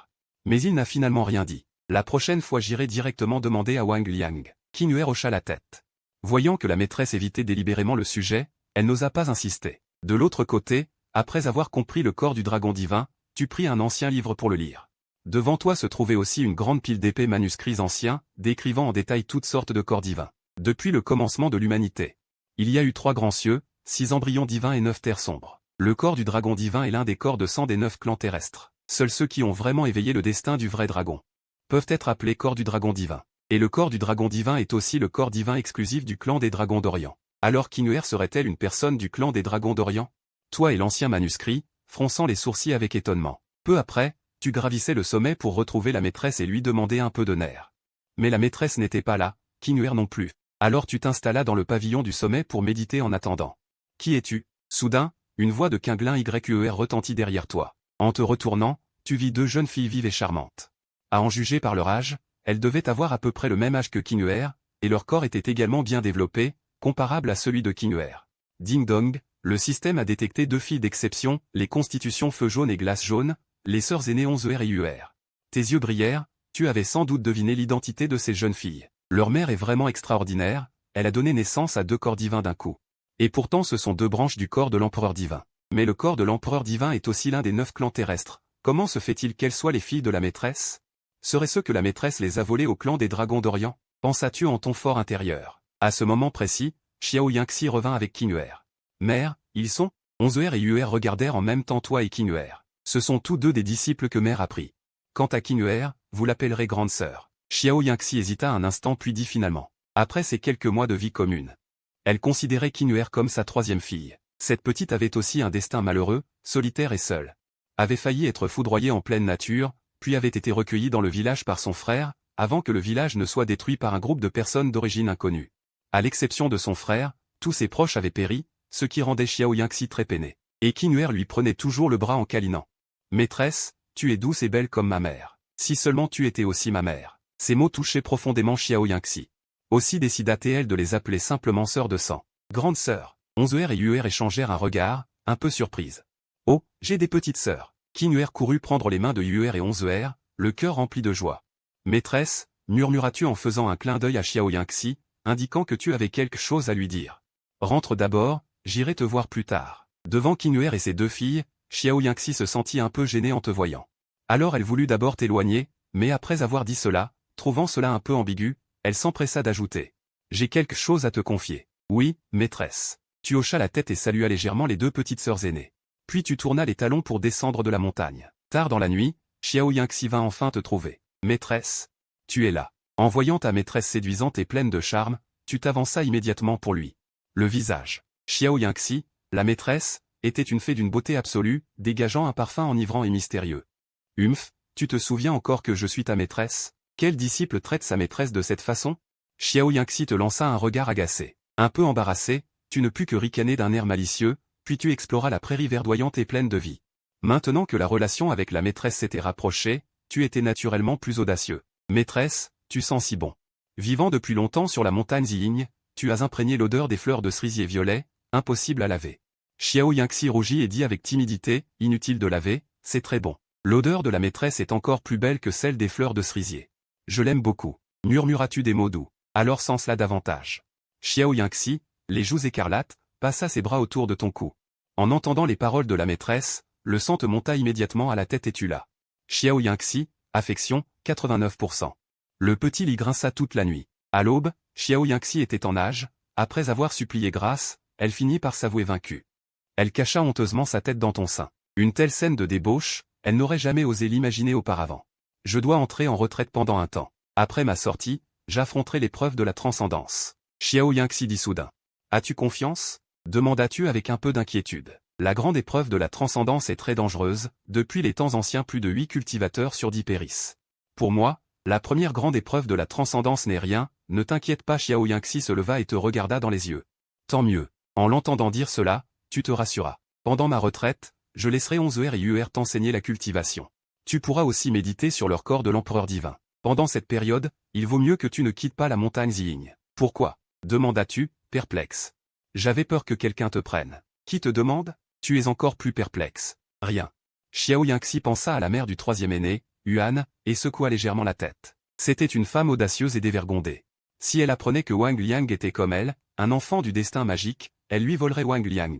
Mais il n'a finalement rien dit. La prochaine fois j'irai directement demander à Wang Liang. Kinuer hocha la tête. Voyant que la maîtresse évitait délibérément le sujet, elle n'osa pas insister. De l'autre côté, après avoir compris le corps du dragon divin, tu pris un ancien livre pour le lire. Devant toi se trouvait aussi une grande pile d'épais manuscrits anciens, décrivant en détail toutes sortes de corps divins. Depuis le commencement de l'humanité, il y a eu 3 grands cieux, 6 embryons divins et 9 terres sombres. Le corps du dragon divin est l'un des corps de sang des 9 clans terrestres. Seuls ceux qui ont vraiment éveillé le destin du vrai dragon peuvent être appelés corps du dragon divin. Et le corps du dragon divin est aussi le corps divin exclusif du clan des dragons d'Orient. Alors Kinuer serait-elle une personne du clan des dragons d'Orient? Toi et l'ancien manuscrit, fronçant les sourcils avec étonnement. Peu après, tu gravissais le sommet pour retrouver la maîtresse et lui demander un peu de nerfs. Mais la maîtresse n'était pas là, Kinuer non plus. Alors tu t'installas dans le pavillon du sommet pour méditer en attendant. Qui es-tu? Soudain, une voix de Quinglin YQER retentit derrière toi. En te retournant, tu vis 2 jeunes filles vives et charmantes. À en juger par leur âge, elles devaient avoir à peu près le même âge que Kinuer, et leur corps était également bien développé, comparable à celui de Kinuer. Ding dong, le système a détecté 2 filles d'exception, les constitutions Feu jaune et Glace jaune, les sœurs aînées 11ER et UR. Tes yeux brillèrent, tu avais sans doute deviné l'identité de ces jeunes filles. Leur mère est vraiment extraordinaire, elle a donné naissance à 2 corps divins d'un coup. Et pourtant ce sont 2 branches du corps de l'empereur divin. Mais le corps de l'empereur divin est aussi l'un des 9 clans terrestres. Comment se fait-il qu'elles soient les filles de la maîtresse? Serait-ce que la maîtresse les a volées au clan des dragons d'Orient? Pensas-tu en ton fort intérieur? À ce moment précis, Xiao Yangxi revint avec Kinuer. Mère, ils sont? 11ER et UR regardèrent en même temps toi et Kinuer. Ce sont tous 2 des disciples que mère a pris. Quant à Kinuer, vous l'appellerez grande sœur. Xiao Yangxi hésita un instant puis dit finalement. Après ces quelques mois de vie commune, elle considérait Kinuer comme sa 3e fille. Cette petite avait aussi un destin malheureux, solitaire et seule. Avait failli être foudroyée en pleine nature, puis avait été recueillie dans le village par son frère, avant que le village ne soit détruit par un groupe de personnes d'origine inconnue. À l'exception de son frère, tous ses proches avaient péri, ce qui rendait Xiao Yangxi très peiné. Et Qing'er lui prenait toujours le bras en câlinant. « Maîtresse, tu es douce et belle comme ma mère. Si seulement tu étais aussi ma mère. » Ces mots touchaient profondément Xiao Yangxi. Aussi décida-t-elle de les appeler simplement sœurs de sang. Grande sœur. Onzer et Yuer échangèrent un regard, un peu surprise. « Oh, j'ai des petites sœurs. » Qing'er courut prendre les mains de Yuer et Onzer, le cœur rempli de joie. « Maîtresse, murmuras-tu en faisant un clin d'œil à Xiao Yangxi, indiquant que tu avais quelque chose à lui dire. Rentre d'abord, j'irai te voir plus tard. » Devant Qing'er et ses deux filles, Xiao Yangxi se sentit un peu gêné en te voyant. Alors elle voulut d'abord t'éloigner, mais après avoir dit cela, trouvant cela un peu ambigu, elle s'empressa d'ajouter. « J'ai quelque chose à te confier. »« Oui, maîtresse. » Tu hochas la tête et salua légèrement les deux petites sœurs aînées. Puis tu tournas les talons pour descendre de la montagne. Tard dans la nuit, Xiao Yangxi vint enfin te trouver. « Maîtresse. Tu es là. » En voyant ta maîtresse séduisante et pleine de charme, tu t'avanças immédiatement pour lui. Le visage. Xiao Yangxi, la maîtresse, était une fée d'une beauté absolue, dégageant un parfum enivrant et mystérieux. « Humph, tu te souviens encore que je suis ta maîtresse? Quel disciple traite sa maîtresse de cette façon ?» Xiao Yangxi te lança un regard agacé. Un peu embarrassé, tu ne pus que ricaner d'un air malicieux, puis tu exploras la prairie verdoyante et pleine de vie. Maintenant que la relation avec la maîtresse s'était rapprochée, tu étais naturellement plus audacieux. « Maîtresse, tu sens si bon. » Vivant depuis longtemps sur la montagne Ziying, tu as imprégné l'odeur des fleurs de cerisier violet, impossible à laver. Xiao Yangxi rougit et dit avec timidité, inutile de laver, c'est très bon. L'odeur de la maîtresse est encore plus belle que celle des fleurs de cerisier. Je l'aime beaucoup. Murmuras-tu des mots doux. Alors sens-la davantage. Xiao Yangxi, les joues écarlates, passa ses bras autour de ton cou. En entendant les paroles de la maîtresse, le sang te monta immédiatement à la tête et tu l'as. Xiao Yangxi, affection, 89%. Le petit lit grinça toute la nuit. À l'aube, Xiao Yangxi était en nage, après avoir supplié grâce, elle finit par s'avouer vaincue. Elle cacha honteusement sa tête dans ton sein. Une telle scène de débauche, elle n'aurait jamais osé l'imaginer auparavant. Je dois entrer en retraite pendant un temps. Après ma sortie, j'affronterai l'épreuve de la transcendance. Xiao Yangxi dit soudain. As-tu confiance? Demanda-tu avec un peu d'inquiétude. La grande épreuve de la transcendance est très dangereuse, depuis les temps anciens plus de 8 cultivateurs sur 10 périssent. Pour moi, la première grande épreuve de la transcendance n'est rien, ne t'inquiète pas. Xiao Yangxi se leva et te regarda dans les yeux. Tant mieux. En l'entendant dire cela, tu te rassuras. Pendant ma retraite, je laisserai Onzer et Yuer t'enseigner la cultivation. Tu pourras aussi méditer sur leur corps de l'empereur divin. Pendant cette période, il vaut mieux que tu ne quittes pas la montagne Ziying. Pourquoi? Demandas-tu, perplexe. J'avais peur que quelqu'un te prenne. Qui te demande? Tu es encore plus perplexe. Rien. Xiao Yangxi pensa à la mère du troisième aîné, Yuan, et secoua légèrement la tête. C'était une femme audacieuse et dévergondée. Si elle apprenait que Wang Liang était comme elle, un enfant du destin magique, elle lui volerait Wang Liang.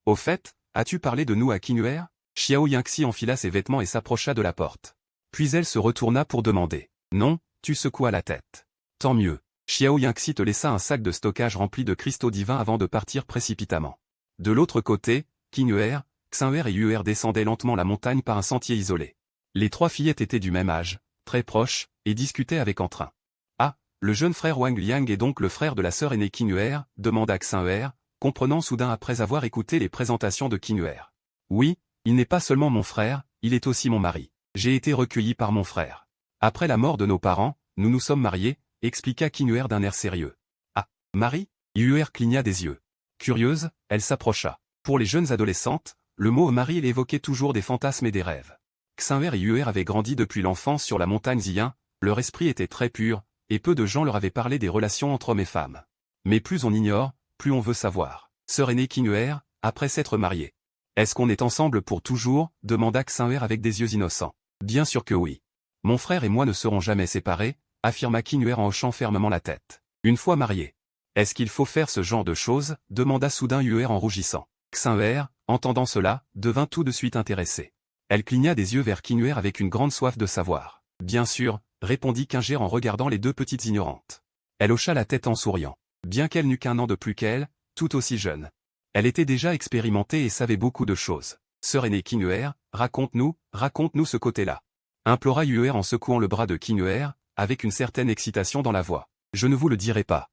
Au fait, as-tu parlé de nous à Qing'er? Xiao Yangxi enfila ses vêtements et s'approcha de la porte. Puis elle se retourna pour demander. Non, tu secouas la tête. Tant mieux. Xiao Yangxi te laissa un sac de stockage rempli de cristaux divins avant de partir précipitamment. De l'autre côté, Qing'er, Xing'er et Yuer descendaient lentement la montagne par un sentier isolé. Les trois fillettes étaient du même âge, très proches, et discutaient avec entrain. Ah, le jeune frère Wang Liang est donc le frère de la sœur aînée Qing'er, demanda Xing'er, comprenant soudain après avoir écouté les présentations de Qing'er. Oui, il n'est pas seulement mon frère, il est aussi mon mari. J'ai été recueilli par mon frère. Après la mort de nos parents, nous nous sommes mariés, expliqua Qing'er d'un air sérieux. Ah, mari? Yuer cligna des yeux. Curieuse, elle s'approcha. Pour les jeunes adolescentes, le mot mari évoquait toujours des fantasmes et des rêves. Xing'er et Yuer avaient grandi depuis l'enfance sur la montagne Ziying, leur esprit était très pur, et peu de gens leur avaient parlé des relations entre hommes et femmes. Mais plus on ignore, plus on veut savoir. Sœur aînée Qing'er, après s'être mariée. Est-ce qu'on est ensemble pour toujours? Demanda Xing'er avec des yeux innocents. Bien sûr que oui. Mon frère et moi ne serons jamais séparés, affirma Qing'er en hochant fermement la tête. Une fois mariés. Est-ce qu'il faut faire ce genre de choses? Demanda soudain Yuer en rougissant. Xing'er, entendant cela, devint tout de suite intéressée. Elle cligna des yeux vers Qing'er avec une grande soif de savoir. Bien sûr, répondit Qing'er en regardant les deux petites ignorantes. Elle hocha la tête en souriant. Bien qu'elle n'eût qu'un an de plus qu'elle, tout aussi jeune. Elle était déjà expérimentée et savait beaucoup de choses. Sœur aînée Qing'er, raconte-nous ce côté-là. Implora Yuer en secouant le bras de Qing'er, avec une certaine excitation dans la voix. Je ne vous le dirai pas.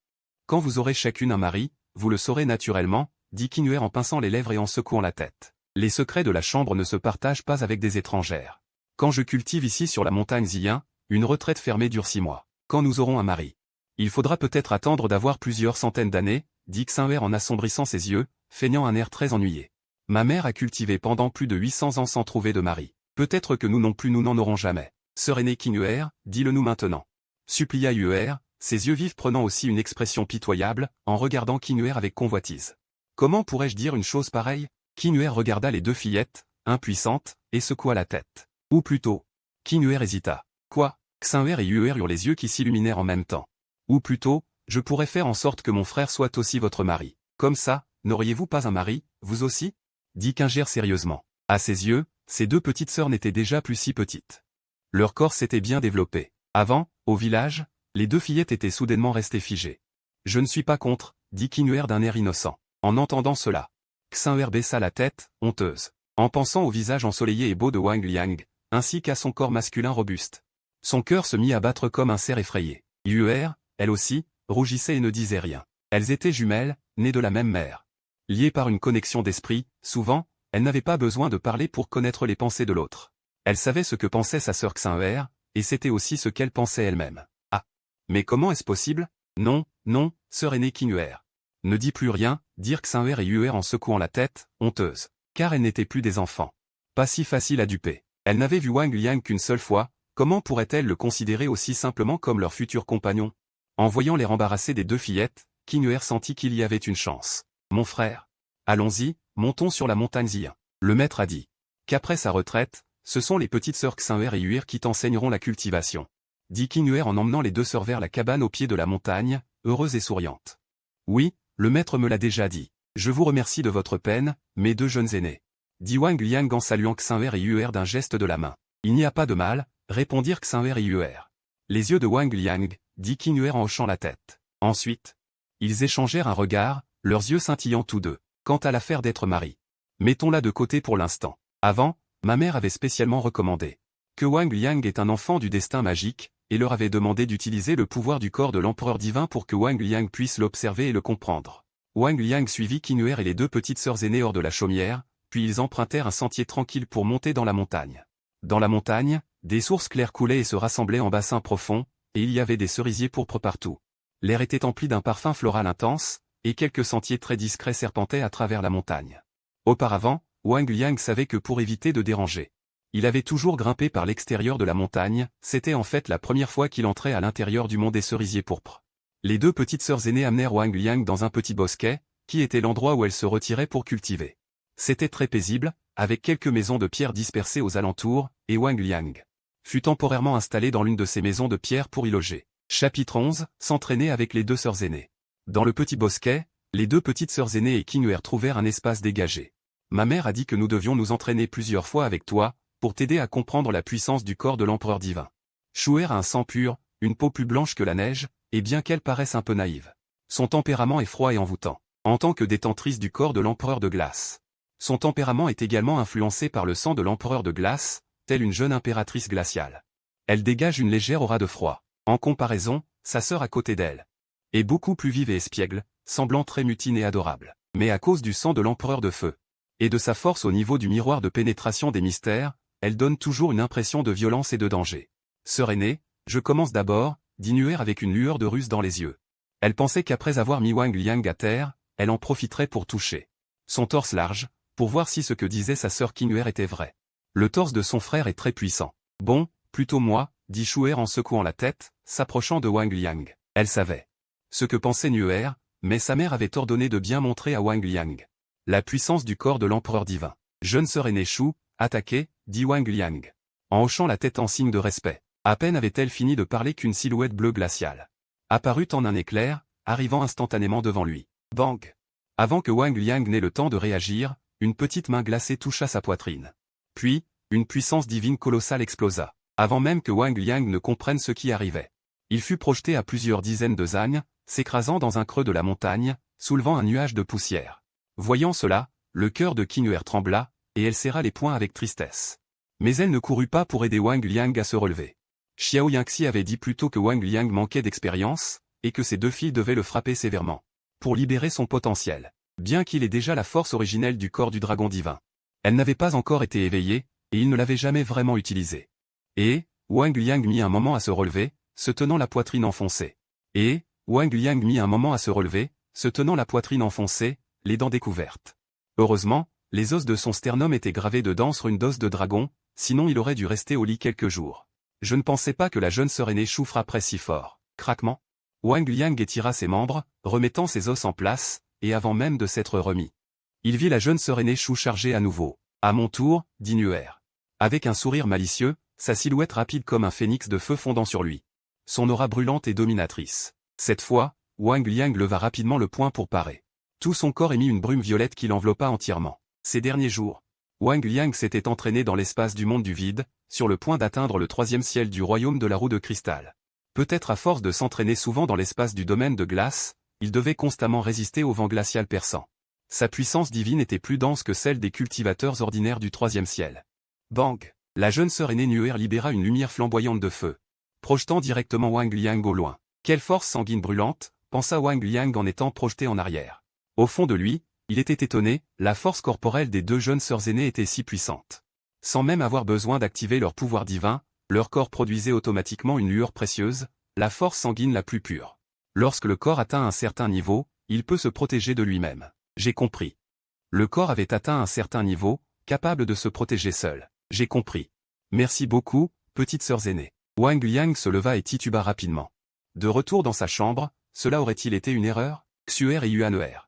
Quand vous aurez chacune un mari, vous le saurez naturellement, dit Qing'er en pinçant les lèvres et en secouant la tête. Les secrets de la chambre ne se partagent pas avec des étrangères. Quand je cultive ici sur la montagne Ziying, une retraite fermée dure 6 mois. Quand nous aurons un mari. Il faudra peut-être attendre d'avoir plusieurs centaines d'années, dit Xing'er en assombrissant ses yeux, feignant un air très ennuyé. Ma mère a cultivé pendant plus de 800 ans sans trouver de mari. Peut-être que nous non plus nous n'en aurons jamais. Sœur aînée Kinuer, dis-le-nous maintenant. Supplia Yuer, ses yeux vifs prenant aussi une expression pitoyable, en regardant Kinuer avec convoitise. Comment pourrais-je dire une chose pareille? Kinuer regarda les deux fillettes, impuissantes, et secoua la tête. Ou plutôt. Kinuer hésita. Quoi? Xinher et Yuer eurent les yeux qui s'illuminèrent en même temps. Ou plutôt, je pourrais faire en sorte que mon frère soit aussi votre mari. Comme ça, n'auriez-vous pas un mari, vous aussi? Dit Kinger sérieusement. À ses yeux, ses deux petites sœurs n'étaient déjà plus si petites. Leur corps s'était bien développé. Avant, au village, les deux fillettes étaient soudainement restées figées. Je ne suis pas contre, dit Kinuer d'un air innocent. En entendant cela, Xinher baissa la tête, honteuse, en pensant au visage ensoleillé et beau de Wang Liang, ainsi qu'à son corps masculin robuste. Son cœur se mit à battre comme un cerf effrayé. Yuer, elle aussi, rougissait et ne disait rien. Elles étaient jumelles, nées de la même mère. Liées par une connexion d'esprit, souvent, elles n'avaient pas besoin de parler pour connaître les pensées de l'autre. Elle savait ce que pensait sa sœur Xinher, et c'était aussi ce qu'elle pensait elle-même. Ah! Mais comment est-ce possible? Non, non, sœur aînée Kinuer. Ne dis plus rien, dirent Xinher et Yuer en secouant la tête, honteuse. Car elles n'étaient plus des enfants. Pas si facile à duper. Elle n'avait vu Wang Liang qu'une seule fois, comment pourrait-elle le considérer aussi simplement comme leur futur compagnon? En voyant l'air embarrassé des deux fillettes, Kinuer sentit qu'il y avait une chance. Mon frère. Allons-y, montons sur la montagne Ziyin. Le maître a dit qu'après sa retraite, ce sont les petites sœurs Xinher et Yuer qui t'enseigneront la cultivation. Dit Kinuer en emmenant les deux sœurs vers la cabane au pied de la montagne, heureuse et souriante. Oui, le maître me l'a déjà dit. Je vous remercie de votre peine, mes deux jeunes aînés. Dit Wang Liang en saluant Xinher et Yuer d'un geste de la main. Il n'y a pas de mal, répondirent Xinher et Yuer. Les yeux de Wang Liang, dit Kinuer en hochant la tête. Ensuite, ils échangèrent un regard, leurs yeux scintillant tous deux. Quant à l'affaire d'être mari, mettons-la de côté pour l'instant. Avant, ma mère avait spécialement recommandé que Wang Liang est un enfant du destin magique, et leur avait demandé d'utiliser le pouvoir du corps de l'empereur divin pour que Wang Liang puisse l'observer et le comprendre. Wang Liang suivit Kinuer et les deux petites sœurs aînées hors de la chaumière, puis ils empruntèrent un sentier tranquille pour monter dans la montagne. Dans la montagne, des sources claires coulaient et se rassemblaient en bassins profonds, et il y avait des cerisiers pourpres partout. L'air était empli d'un parfum floral intense, et quelques sentiers très discrets serpentaient à travers la montagne. Auparavant, Wang Liang savait que pour éviter de déranger, il avait toujours grimpé par l'extérieur de la montagne, c'était en fait la première fois qu'il entrait à l'intérieur du mont des cerisiers pourpres. Les deux petites sœurs aînées amenèrent Wang Liang dans un petit bosquet, qui était l'endroit où elles se retiraient pour cultiver. C'était très paisible, avec quelques maisons de pierre dispersées aux alentours, et Wang Liang fut temporairement installé dans l'une de ces maisons de pierre pour y loger. Chapitre 11, s'entraîner avec les deux sœurs aînées. Dans le petit bosquet, les deux petites sœurs aînées et Kinuer trouvèrent un espace dégagé. Ma mère a dit que nous devions nous entraîner plusieurs fois avec toi, pour t'aider à comprendre la puissance du corps de l'empereur divin. Shuer a un sang pur, une peau plus blanche que la neige, et bien qu'elle paraisse un peu naïve, son tempérament est froid et envoûtant. En tant que détentrice du corps de l'empereur de glace, son tempérament est également influencé par le sang de l'empereur de glace, telle une jeune impératrice glaciale. Elle dégage une légère aura de froid. En comparaison, sa sœur à côté d'elle est beaucoup plus vive et espiègle, semblant très mutine et adorable. Mais à cause du sang de l'empereur de feu, et de sa force au niveau du miroir de pénétration des mystères, elle donne toujours une impression de violence et de danger. Sœur aînée, je commence d'abord, dit Nuer avec une lueur de ruse dans les yeux. Elle pensait qu'après avoir mis Wang Liang à terre, elle en profiterait pour toucher son torse large, pour voir si ce que disait sa sœur Kinuer était vrai. Le torse de son frère est très puissant. Bon, plutôt moi, dit Shuer en secouant la tête, s'approchant de Wang Liang. Elle savait ce que pensait Nuer, mais sa mère avait ordonné de bien montrer à Wang Liang la puissance du corps de l'empereur divin. Jeune sœur aînée Shu, attaquez, dit Wang Liang, en hochant la tête en signe de respect. À peine avait-elle fini de parler qu'une silhouette bleue glaciale apparut en un éclair, arrivant instantanément devant lui. Bang! Avant que Wang Liang n'ait le temps de réagir, une petite main glacée toucha sa poitrine. Puis, une puissance divine colossale explosa, avant même que Wang Liang ne comprenne ce qui arrivait. Il fut projeté à plusieurs dizaines de zagnes, s'écrasant dans un creux de la montagne, soulevant un nuage de poussière. Voyant cela, le cœur de Kinuer trembla, et elle serra les poings avec tristesse. Mais elle ne courut pas pour aider Wang Liang à se relever. Xiao Yangxi avait dit plus tôt que Wang Liang manquait d'expérience, et que ses deux filles devaient le frapper sévèrement pour libérer son potentiel, bien qu'il ait déjà la force originelle du corps du dragon divin. Elle n'avait pas encore été éveillée, et il ne l'avait jamais vraiment utilisée. Et, Wang Liang mit un moment à se relever, se tenant la poitrine enfoncée. Et, Wang Liang mit un moment à se relever, se tenant la poitrine enfoncée, les dents découvertes. Heureusement, les os de son sternum étaient gravés dedans sur une dose de dragon, sinon il aurait dû rester au lit quelques jours. Je ne pensais pas que la jeune sœur aînée Shu frapperait si fort. Craquement. Wang Liang étira ses membres, remettant ses os en place, et avant même de s'être remis. Il vit la jeune sœur aînée Shu charger à nouveau. À mon tour, dit Nuer. Avec un sourire malicieux, sa silhouette rapide comme un phénix de feu fondant sur lui. Son aura brûlante et dominatrice. Cette fois, Wang Liang leva rapidement le poing pour parer. Tout son corps émit une brume violette qui l'enveloppa entièrement. Ces derniers jours, Wang Liang s'était entraîné dans l'espace du monde du vide, sur le point d'atteindre le 3e ciel du royaume de la roue de cristal. Peut-être à force de s'entraîner souvent dans l'espace du domaine de glace, il devait constamment résister au vent glacial perçant. Sa puissance divine était plus dense que celle des cultivateurs ordinaires du 3e ciel. Bang! La jeune sœur aînée Nuer libéra une lumière flamboyante de feu, projetant directement Wang Liang au loin. Quelle force sanguine brûlante, pensa Wang Liang en étant projeté en arrière. Au fond de lui, il était étonné, la force corporelle des deux jeunes sœurs aînées était si puissante. Sans même avoir besoin d'activer leur pouvoir divin, leur corps produisait automatiquement une lueur précieuse, la force sanguine la plus pure. Lorsque le corps atteint un certain niveau, il peut se protéger de lui-même. J'ai compris. Le corps avait atteint un certain niveau, capable de se protéger seul. J'ai compris. Merci beaucoup, petites sœurs aînées. Wang Liang se leva et tituba rapidement. De retour dans sa chambre, cela aurait-il été une erreur? Xuer et Yuaner.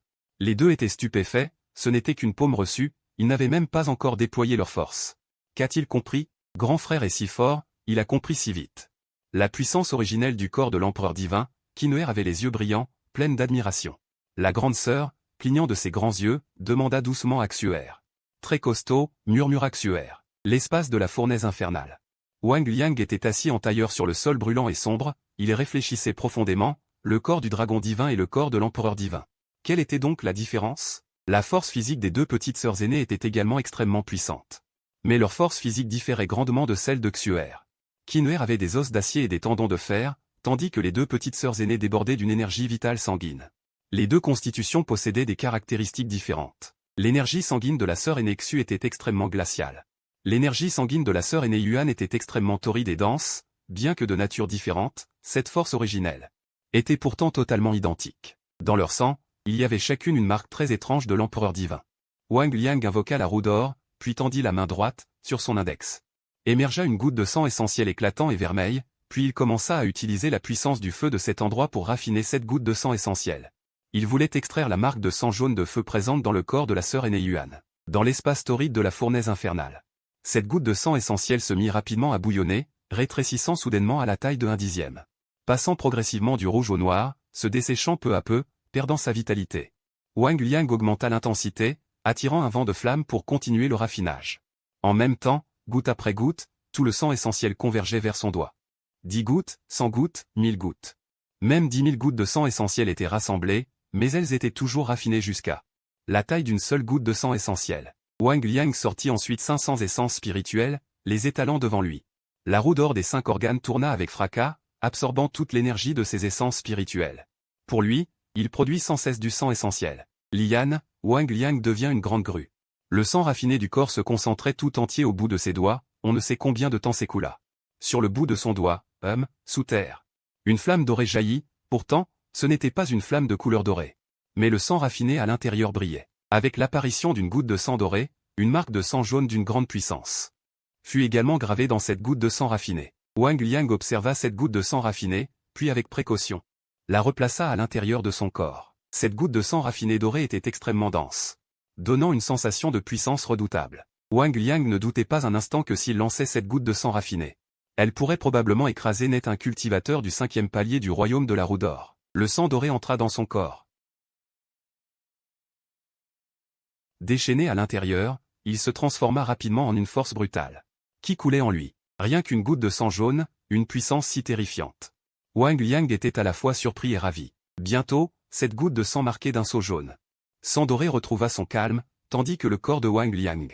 Les deux étaient stupéfaits, ce n'était qu'une paume reçue, ils n'avaient même pas encore déployé leur force. Qu'a-t-il compris? Grand frère est si fort, il a compris si vite. La puissance originelle du corps de l'empereur divin, Qinhuer avait les yeux brillants, pleines d'admiration. La grande sœur, clignant de ses grands yeux, demanda doucement à Xuer. Très costaud, murmura Xuer. L'espace de la fournaise infernale. Wang Liang était assis en tailleur sur le sol brûlant et sombre, il réfléchissait profondément, le corps du dragon divin et le corps de l'empereur divin. Quelle était donc la différence? La force physique des deux petites sœurs aînées était également extrêmement puissante. Mais leur force physique différait grandement de celle de Xuer. Qinhuer avait des os d'acier et des tendons de fer, tandis que les deux petites sœurs aînées débordaient d'une énergie vitale sanguine. Les deux constitutions possédaient des caractéristiques différentes. L'énergie sanguine de la sœur aînée Xu était extrêmement glaciale. L'énergie sanguine de la sœur aînée Yuan était extrêmement torride et dense, bien que de nature différente, cette force originelle était pourtant totalement identique. Dans leur sang, il y avait chacune une marque très étrange de l'empereur divin. Wang Liang invoqua la roue d'or, puis tendit la main droite, sur son index. Émergea une goutte de sang essentiel éclatant et vermeil, puis il commença à utiliser la puissance du feu de cet endroit pour raffiner cette goutte de sang essentiel. Il voulait extraire la marque de sang jaune de feu présente dans le corps de la sœur aînée Yuan, dans l'espace torride de la fournaise infernale. Cette goutte de sang essentiel se mit rapidement à bouillonner, rétrécissant soudainement à la taille de 1/10. Passant progressivement du rouge au noir, se desséchant peu à peu, perdant sa vitalité. Wang Liang augmenta l'intensité, attirant un vent de flamme pour continuer le raffinage. En même temps, goutte après goutte, tout le sang essentiel convergeait vers son doigt. 10 gouttes, 100 gouttes, 1000 gouttes. Même 10 000 gouttes de sang essentiel étaient rassemblées, mais elles étaient toujours raffinées jusqu'à la taille d'une seule goutte de sang essentiel. Wang Liang sortit ensuite 500 essences spirituelles, les étalant devant lui. La roue d'or des 5 organes tourna avec fracas, absorbant toute l'énergie de ces essences spirituelles. Pour lui, il produit sans cesse du sang essentiel. Lian, Wang Liang devient une grande grue. Le sang raffiné du corps se concentrait tout entier au bout de ses doigts, on ne sait combien de temps s'écoula. Sur le bout de son doigt, sous terre. Une flamme dorée jaillit, pourtant, ce n'était pas une flamme de couleur dorée. Mais le sang raffiné à l'intérieur brillait. Avec l'apparition d'une goutte de sang doré, une marque de sang jaune d'une grande puissance fut également gravée dans cette goutte de sang raffiné. Wang Liang observa cette goutte de sang raffiné, puis avec précaution, la replaça à l'intérieur de son corps. Cette goutte de sang raffiné doré était extrêmement dense, donnant une sensation de puissance redoutable. Wang Liang ne doutait pas un instant que s'il lançait cette goutte de sang raffiné, elle pourrait probablement écraser net un cultivateur du 5e palier du royaume de la roue d'or. Le sang doré entra dans son corps. Déchaîné à l'intérieur, il se transforma rapidement en une force brutale, qui coulait en lui. Rien qu'une goutte de sang jaune, une puissance si terrifiante. Wang Liang était à la fois surpris et ravi. Bientôt, cette goutte de sang marquée d'un sceau jaune. Sang doré retrouva son calme, tandis que le corps de Wang Liang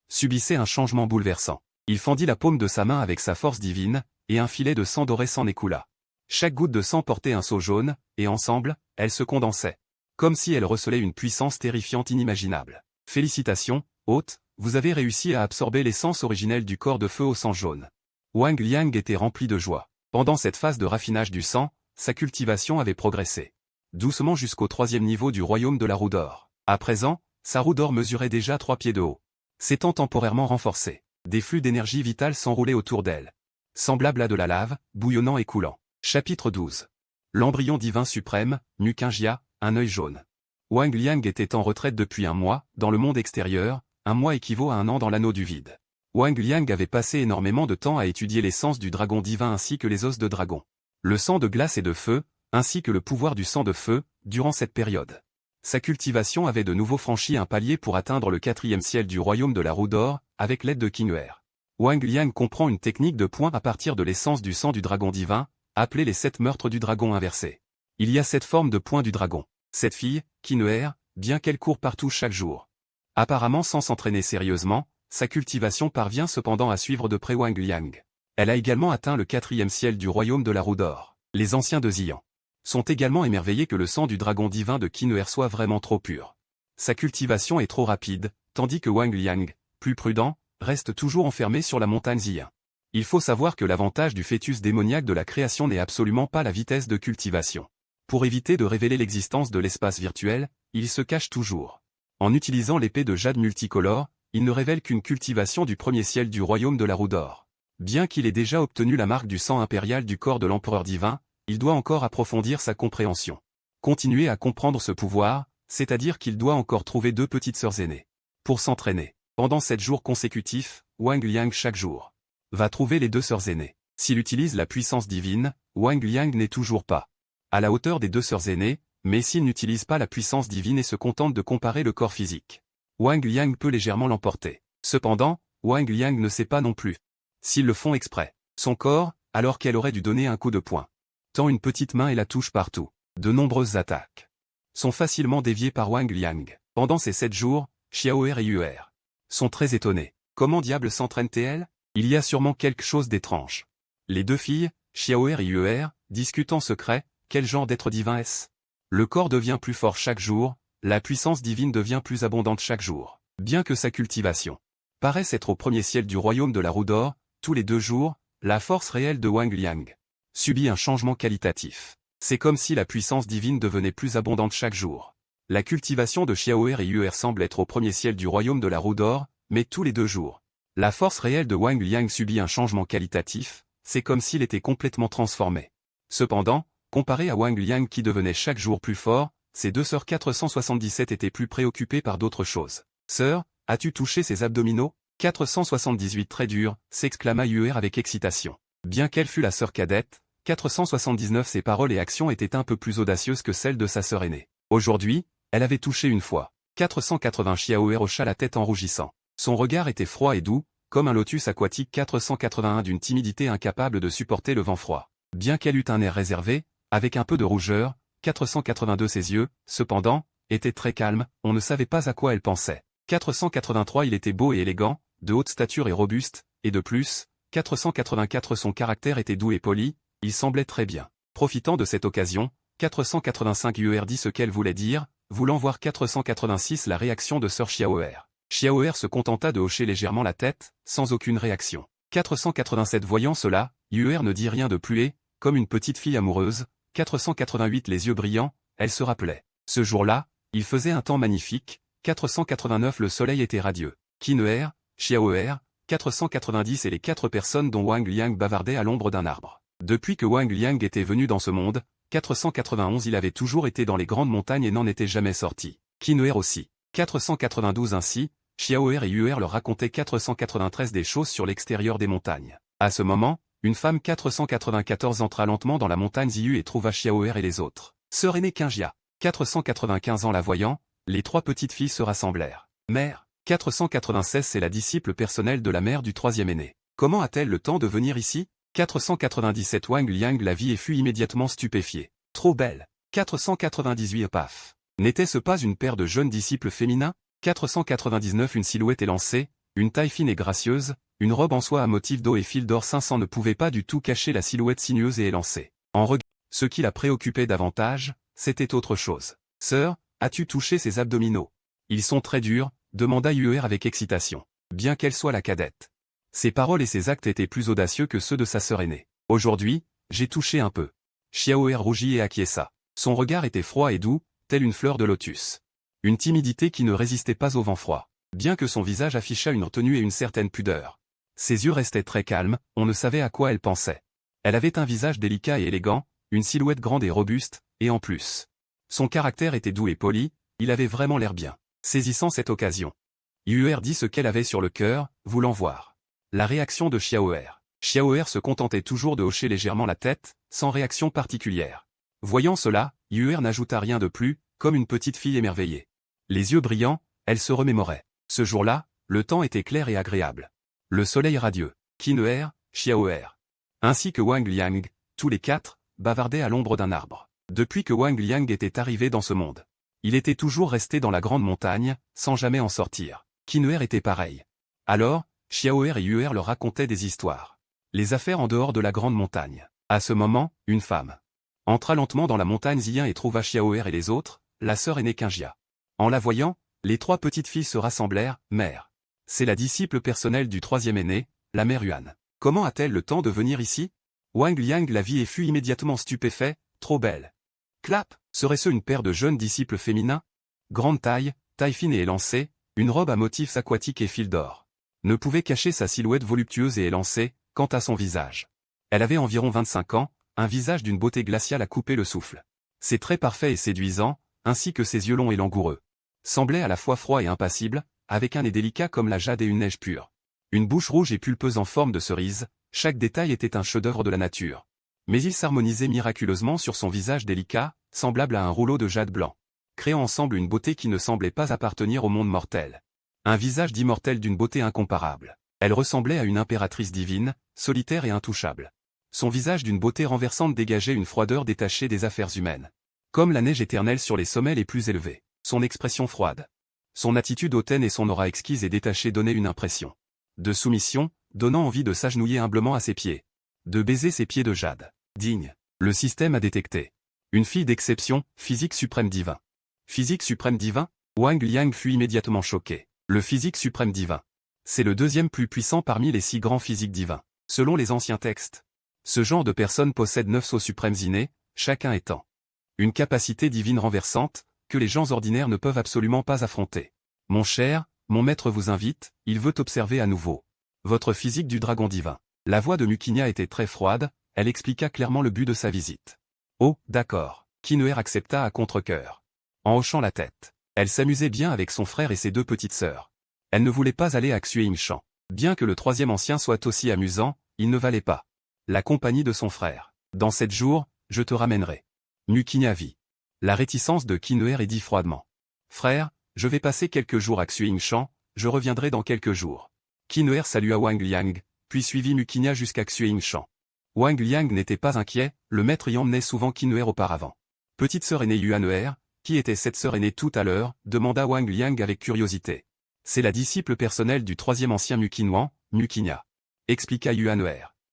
subissait un changement bouleversant. Il fendit la paume de sa main avec sa force divine, et un filet de sang doré s'en écoula. Chaque goutte de sang portait un sceau jaune, et ensemble, elles se condensaient. Comme si elles recelaient une puissance terrifiante inimaginable. Félicitations, hôte, vous avez réussi à absorber l'essence originelle du corps de feu au sang jaune. Wang Liang était rempli de joie. Pendant cette phase de raffinage du sang, sa cultivation avait progressé doucement jusqu'au 3e niveau du royaume de la roue d'or. À présent, sa roue d'or mesurait déjà 3 pieds de haut. S'étant temporairement renforcée, des flux d'énergie vitale s'enroulaient autour d'elle. Semblable à de la lave, bouillonnant et coulant. Chapitre 12. L'embryon divin suprême, Nukingia, un œil jaune. Wang Liang était en retraite depuis un mois, dans le monde extérieur, un mois équivaut à un an dans l'anneau du vide. Wang Liang avait passé énormément de temps à étudier l'essence du dragon divin ainsi que les os de dragon. Le sang de glace et de feu, ainsi que le pouvoir du sang de feu, durant cette période. Sa cultivation avait de nouveau franchi un palier pour atteindre le 4e ciel du royaume de la roue d'or, avec l'aide de Qing'er. Wang Liang comprend une technique de point à partir de l'essence du sang du dragon divin, appelée les 7 meurtres du dragon inversé. Il y a 7 formes de points du dragon. Cette fille, Qing'er, bien qu'elle court partout chaque jour. Apparemment sans s'entraîner sérieusement, sa cultivation parvient cependant à suivre de près Wang Liang. Elle a également atteint le 4e ciel du royaume de la roue d'or. Les anciens de Xi'an sont également émerveillés que le sang du dragon divin de Qing'er soit vraiment trop pur. Sa cultivation est trop rapide, tandis que Wang Liang, plus prudent, reste toujours enfermé sur la montagne Xi'an. Il faut savoir que l'avantage du fœtus démoniaque de la création n'est absolument pas la vitesse de cultivation. Pour éviter de révéler l'existence de l'espace virtuel, il se cache toujours. En utilisant l'épée de jade multicolore, il ne révèle qu'une cultivation du 1er ciel du royaume de la roue d'or. Bien qu'il ait déjà obtenu la marque du sang impérial du corps de l'empereur divin, il doit encore approfondir sa compréhension. Continuer à comprendre ce pouvoir, c'est-à-dire qu'il doit encore trouver 2 petites sœurs aînées. Pour s'entraîner, pendant 7 jours consécutifs, Wang Liang chaque jour va trouver les 2 sœurs aînées. S'il utilise la puissance divine, Wang Liang n'est toujours pas à la hauteur des 2 sœurs aînées, mais s'il n'utilise pas la puissance divine et se contente de comparer le corps physique, Wang Liang peut légèrement l'emporter. Cependant, Wang Liang ne sait pas non plus s'ils le font exprès. Son corps, alors qu'elle aurait dû donner un coup de poing, tend une petite main et la touche partout. De nombreuses attaques sont facilement déviées par Wang Liang. Pendant ces 7 jours, Xiaoer et Yuer sont très étonnés. Comment diable s'entraînent-elles? Il y a sûrement quelque chose d'étrange. Les 2 filles, Xiaoer et Yuer, discutent en secret. Quel genre d'être divin est-ce? Le corps devient plus fort chaque jour, la puissance divine devient plus abondante chaque jour. Bien que sa cultivation paraisse être au 1er ciel du royaume de la roue d'or, tous les 2 jours, la force réelle de Wang Liang subit un changement qualitatif. C'est comme si la puissance divine devenait plus abondante chaque jour. La cultivation de Xiaoer et Yuer semble être au 1er ciel du royaume de la roue d'or, mais tous les 2 jours. La force réelle de Wang Liang subit un changement qualitatif, c'est comme s'il était complètement transformé. Cependant, comparé à Wang Liang qui devenait chaque jour plus fort, ses 2 sœurs 477 étaient plus préoccupées par d'autres choses. Sœur, as-tu touché ses abdominaux? 478 très dur, s'exclama Yuer avec excitation. Bien qu'elle fût la sœur cadette, 479 ses paroles et actions étaient un peu plus audacieuses que celles de sa sœur aînée. Aujourd'hui, elle avait touché une fois. 480 Xiaoer hocha la tête en rougissant. Son regard était froid et doux, comme un lotus aquatique. 481 d'une timidité incapable de supporter le vent froid. Bien qu'elle eût un air réservé, avec un peu de rougeur, 482 ses yeux, cependant, étaient très calmes, on ne savait pas à quoi elle pensait. 483 il était beau et élégant, de haute stature et robuste, et de plus, 484 son caractère était doux et poli, il semblait très bien. Profitant de cette occasion, 485 Yuer dit ce qu'elle voulait dire, voulant voir 486 la réaction de sœur Xiaoer. Xiaoer se contenta de hocher légèrement la tête, sans aucune réaction. 487 voyant cela, Yuer ne dit rien de plus et, comme une petite fille amoureuse, 488 les yeux brillants, elle se rappelait. Ce jour-là, il faisait un temps magnifique, 489 le soleil était radieux. Qing'er, Xiaoer, 490 et les 4 personnes dont Wang Liang bavardait à l'ombre d'un arbre. Depuis que Wang Liang était venu dans ce monde, 491 il avait toujours été dans les grandes montagnes et n'en était jamais sorti. Qing'er aussi. 492 ainsi, Xiaoer et Yuer leur racontaient 493 des choses sur l'extérieur des montagnes. À ce moment, une femme 494 entra lentement dans la montagne Ziyu et trouva Xiaoer et les autres. Sœur aînée Qingya. 495 ans la voyant, les 3 petites filles se rassemblèrent. Mère. 496 c'est la disciple personnelle de la mère du 3e aîné. Comment a-t-elle le temps de venir ici? 497 Wang Liang la vit et fut immédiatement stupéfié. Trop belle. 498 paf. N'était-ce pas une paire de jeunes disciples féminins? 499 une silhouette élancée, une taille fine et gracieuse, une robe en soie à motif d'eau et fil d'or 500 ne pouvait pas du tout cacher la silhouette sinueuse et élancée. En regard, ce qui la préoccupait davantage, c'était autre chose. Sœur, as-tu touché ses abdominaux? Ils sont très durs, demanda Yuer avec excitation. Bien qu'elle soit la cadette. Ses paroles et ses actes étaient plus audacieux que ceux de sa sœur aînée. Aujourd'hui, j'ai touché un peu. Xiaoer rougit et acquiesça. Son regard était froid et doux, telle une fleur de lotus. Une timidité qui ne résistait pas au vent froid. Bien que son visage affichât une retenue et une certaine pudeur. Ses yeux restaient très calmes, on ne savait à quoi elle pensait. Elle avait un visage délicat et élégant, une silhouette grande et robuste, et en plus. Son caractère était doux et poli, il avait vraiment l'air bien. Saisissant cette occasion, Yuer dit ce qu'elle avait sur le cœur, voulant voir. La réaction de Xiaoer. Xiaoer se contentait toujours de hocher légèrement la tête, sans réaction particulière. Voyant cela, Yuer n'ajouta rien de plus, comme une petite fille émerveillée. Les yeux brillants, elle se remémorait. Ce jour-là, le temps était clair et agréable. Le soleil radieux. Qin, Xiaoer, ainsi que Wang Liang, tous les quatre, bavardaient à l'ombre d'un arbre. Depuis que Wang Liang était arrivé dans ce monde, il était toujours resté dans la grande montagne, sans jamais en sortir. Qin était pareil. Alors, Xiaoer et Yuer leur racontaient des histoires. Les affaires en dehors de la grande montagne. À ce moment, une femme entra lentement dans la montagne Ziyin et trouva Xiaoer et les autres, la sœur aînée Qinjia. En la voyant, les trois petites filles se rassemblèrent. Mère. C'est la disciple personnelle du troisième aîné, la mère Yuan. Comment a-t-elle le temps de venir ici? Wang Liang la vit et fut immédiatement stupéfait, trop belle. Clap, serait-ce une paire de jeunes disciples féminins? Grande taille, taille fine et élancée, une robe à motifs aquatiques et fils d'or. Ne pouvait cacher sa silhouette voluptueuse et élancée, quant à son visage. Elle avait environ 25 ans, un visage d'une beauté glaciale à couper le souffle. Ses traits parfaits et séduisants, ainsi que ses yeux longs et langoureux, semblaient à la fois froids et impassibles, avec un nez délicat comme la jade et une neige pure. Une bouche rouge et pulpeuse en forme de cerise, chaque détail était un chef-d'œuvre de la nature. Mais il s'harmonisait miraculeusement sur son visage délicat, semblable à un rouleau de jade blanc, créant ensemble une beauté qui ne semblait pas appartenir au monde mortel. Un visage d'immortel d'une beauté incomparable. Elle ressemblait à une impératrice divine, solitaire et intouchable. Son visage d'une beauté renversante dégageait une froideur détachée des affaires humaines. Comme la neige éternelle sur les sommets les plus élevés. Son expression froide. Son attitude hautaine et son aura exquise et détachée donnaient une impression de soumission, donnant envie de s'agenouiller humblement à ses pieds. De baiser ses pieds de jade. Digne. Le système a détecté. Une fille d'exception, physique suprême divin. Physique suprême divin? Wang Liang fut immédiatement choqué. Le physique suprême divin. C'est le deuxième plus puissant parmi les 6 grands physiques divins, selon les anciens textes. Ce genre de personne possède 9 sceaux suprêmes innés, chacun étant une capacité divine renversante, que les gens ordinaires ne peuvent absolument pas affronter. Mon cher, mon maître vous invite, il veut observer à nouveau votre physique du dragon divin. La voix de Mukinia était très froide, elle expliqua clairement le but de sa visite. Oh, d'accord. Qin accepta à contre-cœur. En hochant la tête. Elle s'amusait bien avec son frère et ses 2 petites sœurs. Elle ne voulait pas aller à Xueyingshan. Bien que le troisième ancien soit aussi amusant, il ne valait pas la compagnie de son frère. Dans 7 jours, je te ramènerai. Mukinia vit la réticence de Qin et dit froidement. Frère, je vais passer quelques jours à Xueyingshan, je reviendrai dans quelques jours. Qin salua Wang Liang, puis suivit Mukinia jusqu'à Xueyingshan. Wang Liang n'était pas inquiet, le maître y emmenait souvent Qin auparavant. Petite sœur aînée Yuan, qui était cette sœur aînée tout à l'heure, demanda Wang Liang avec curiosité. C'est la disciple personnelle du troisième ancien Mukinwan, Mukinia. Expliqua Yuan.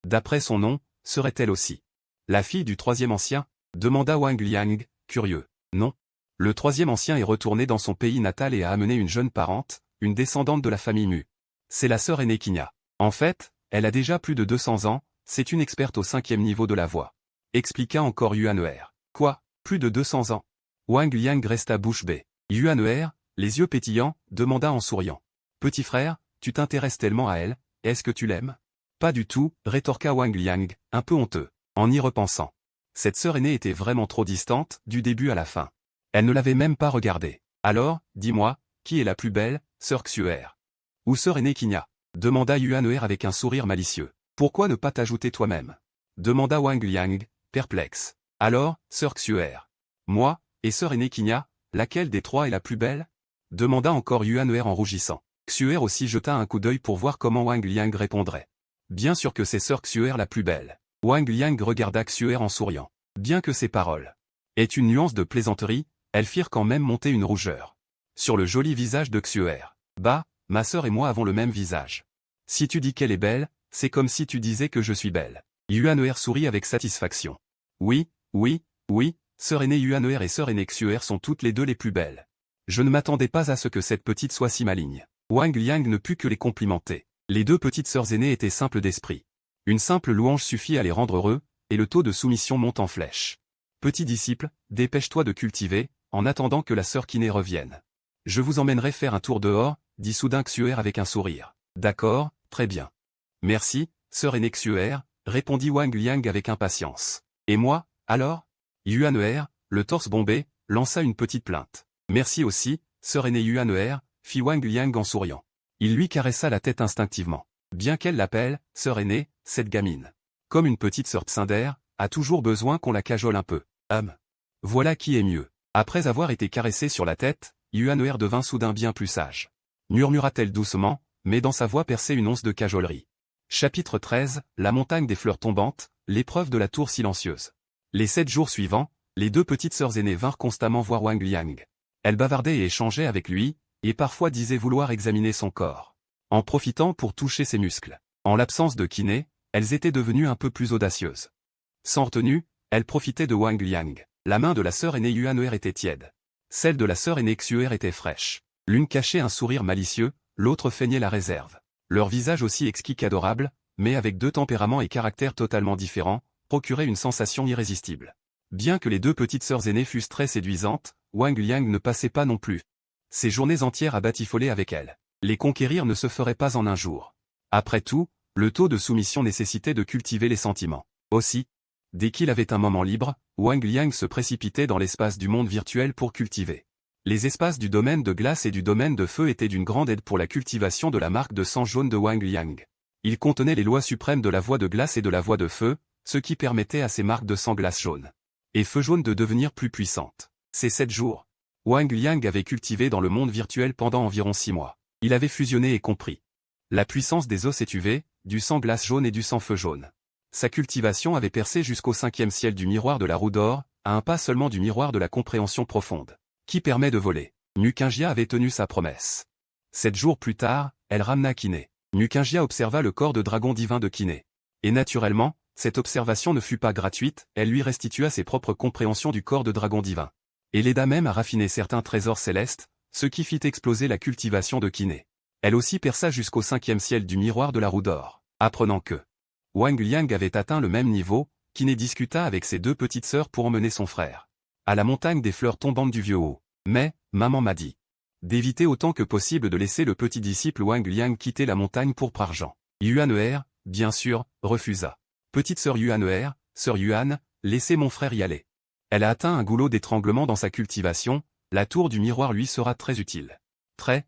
D'après son nom, serait-elle aussi la fille du troisième ancien? Demanda Wang Liang, curieux. Non. Le troisième ancien est retourné dans son pays natal et a amené une jeune parente, une descendante de la famille Mu. C'est la sœur aînée Qinia. En fait, elle a déjà plus de 200 ans, c'est une experte au 5e niveau de la voix. Expliqua encore Yuan. Quoi, plus de 200 ans? Wang Liang resta bouche bée. Yuan, les yeux pétillants, demanda en souriant. Petit frère, tu t'intéresses tellement à elle, est-ce que tu l'aimes? Pas du tout, rétorqua Wang Liang, un peu honteux, en y repensant. Cette sœur aînée était vraiment trop distante, du début à la fin. Elle ne l'avait même pas regardée. Alors, dis-moi, qui est la plus belle, sœur Xuer? Ou sœur aînée Qinia? Demanda Yuan avec un sourire malicieux. Pourquoi ne pas t'ajouter toi-même? Demanda Wang Liang, perplexe. Alors, sœur Xuer. Moi, et sœur aînée Qinia, laquelle des 3 est la plus belle? Demanda encore Yuan en rougissant. Xuer aussi jeta un coup d'œil pour voir comment Wang Liang répondrait. Bien sûr que c'est sœur Xuer la plus belle. Wang Liang regarda Xuer en souriant. Bien que ces paroles aient une nuance de plaisanterie, elles firent quand même monter une rougeur sur le joli visage de Xuer. Bah, ma sœur et moi avons le même visage. Si tu dis qu'elle est belle, c'est comme si tu disais que je suis belle. Yuan sourit avec satisfaction. Oui, oui, oui, sœur aînée Yuan et sœur aînée Xuer sont toutes les 2 les plus belles. Je ne m'attendais pas à ce que cette petite soit si maligne. Wang Liang ne put que les complimenter. Les 2 petites sœurs aînées étaient simples d'esprit. Une simple louange suffit à les rendre heureux, et le taux de soumission monte en flèche. Petit disciple, dépêche-toi de cultiver, en attendant que la sœur Qiné revienne. Je vous emmènerai faire un tour dehors, dit soudain Xuer avec un sourire. D'accord, très bien. Merci, sœur aînée Xuer, répondit Wang Liang avec impatience. Et moi, alors? Yuan-er, le torse bombé, lança une petite plainte. Merci aussi, sœur aînée Yuan-er, fit Wang Liang en souriant. Il lui caressa la tête instinctivement. Bien qu'elle l'appelle, sœur aînée, cette gamine. Comme une petite sœur Tsundere, a toujours besoin qu'on la cajole un peu. Voilà qui est mieux. Après avoir été caressée sur la tête, Yuan-er devint soudain bien plus sage. Murmura-t-elle doucement, mais dans sa voix perçait une once de cajolerie. Chapitre 13, la montagne des fleurs tombantes, l'épreuve de la tour silencieuse. Les 7 jours suivants, les 2 petites sœurs aînées vinrent constamment voir Wang Liang. Elles bavardaient et échangeaient avec lui, et parfois disaient vouloir examiner son corps. En profitant pour toucher ses muscles. En l'absence de kiné, elles étaient devenues un peu plus audacieuses. Sans retenue, elles profitaient de Wang Liang. La main de la sœur aînée Yuan-er était tiède. Celle de la sœur aînée Xuer était fraîche. L'une cachait un sourire malicieux, l'autre feignait la réserve. Leur visage aussi exquis qu'adorable, mais avec 2 tempéraments et caractères totalement différents, procurait une sensation irrésistible. Bien que les 2 petites sœurs aînées fussent très séduisantes, Wang Liang ne passait pas non plus ses journées entières à batifoler avec elles. Les conquérir ne se ferait pas en un jour. Après tout, le taux de soumission nécessitait de cultiver les sentiments. Aussi, dès qu'il avait un moment libre, Wang Liang se précipitait dans l'espace du monde virtuel pour cultiver. Les espaces du domaine de glace et du domaine de feu étaient d'une grande aide pour la cultivation de la marque de sang jaune de Wang Liang. Ils contenaient les lois suprêmes de la voie de glace et de la voie de feu, ce qui permettait à ces marques de sang glace jaune et feu jaune de devenir plus puissantes. Ces 7 jours, Wang Liang avait cultivé dans le monde virtuel pendant environ 6 mois. Il avait fusionné et compris la puissance des os étuvés, du sang glace jaune et du sang feu jaune. Sa cultivation avait percé jusqu'au 5e ciel du miroir de la roue d'or, à un pas seulement du miroir de la compréhension profonde, qui permet de voler. Nukingia avait tenu sa promesse. 7 jours plus tard, elle ramena Kiné. Nukingia observa le corps de dragon divin de Kiné. Et naturellement, cette observation ne fut pas gratuite, elle lui restitua ses propres compréhensions du corps de dragon divin. Et l'aida même à raffiner certains trésors célestes, ce qui fit exploser la cultivation de Kiné. Elle aussi perça jusqu'au 5e ciel du miroir de la roue d'or. Apprenant que Wang Liang avait atteint le même niveau, Kiné discuta avec ses 2 petites sœurs pour emmener son frère à la montagne des fleurs tombantes du vieux haut. Mais, maman m'a dit d'éviter autant que possible de laisser le petit disciple Wang Liang quitter la montagne pour argent. Yuan-er, bien sûr, refusa. Petite sœur Yuan-er, sœur Yuan, laissez mon frère y aller. Elle a atteint un goulot d'étranglement dans sa cultivation, la tour du miroir lui sera très utile. Très.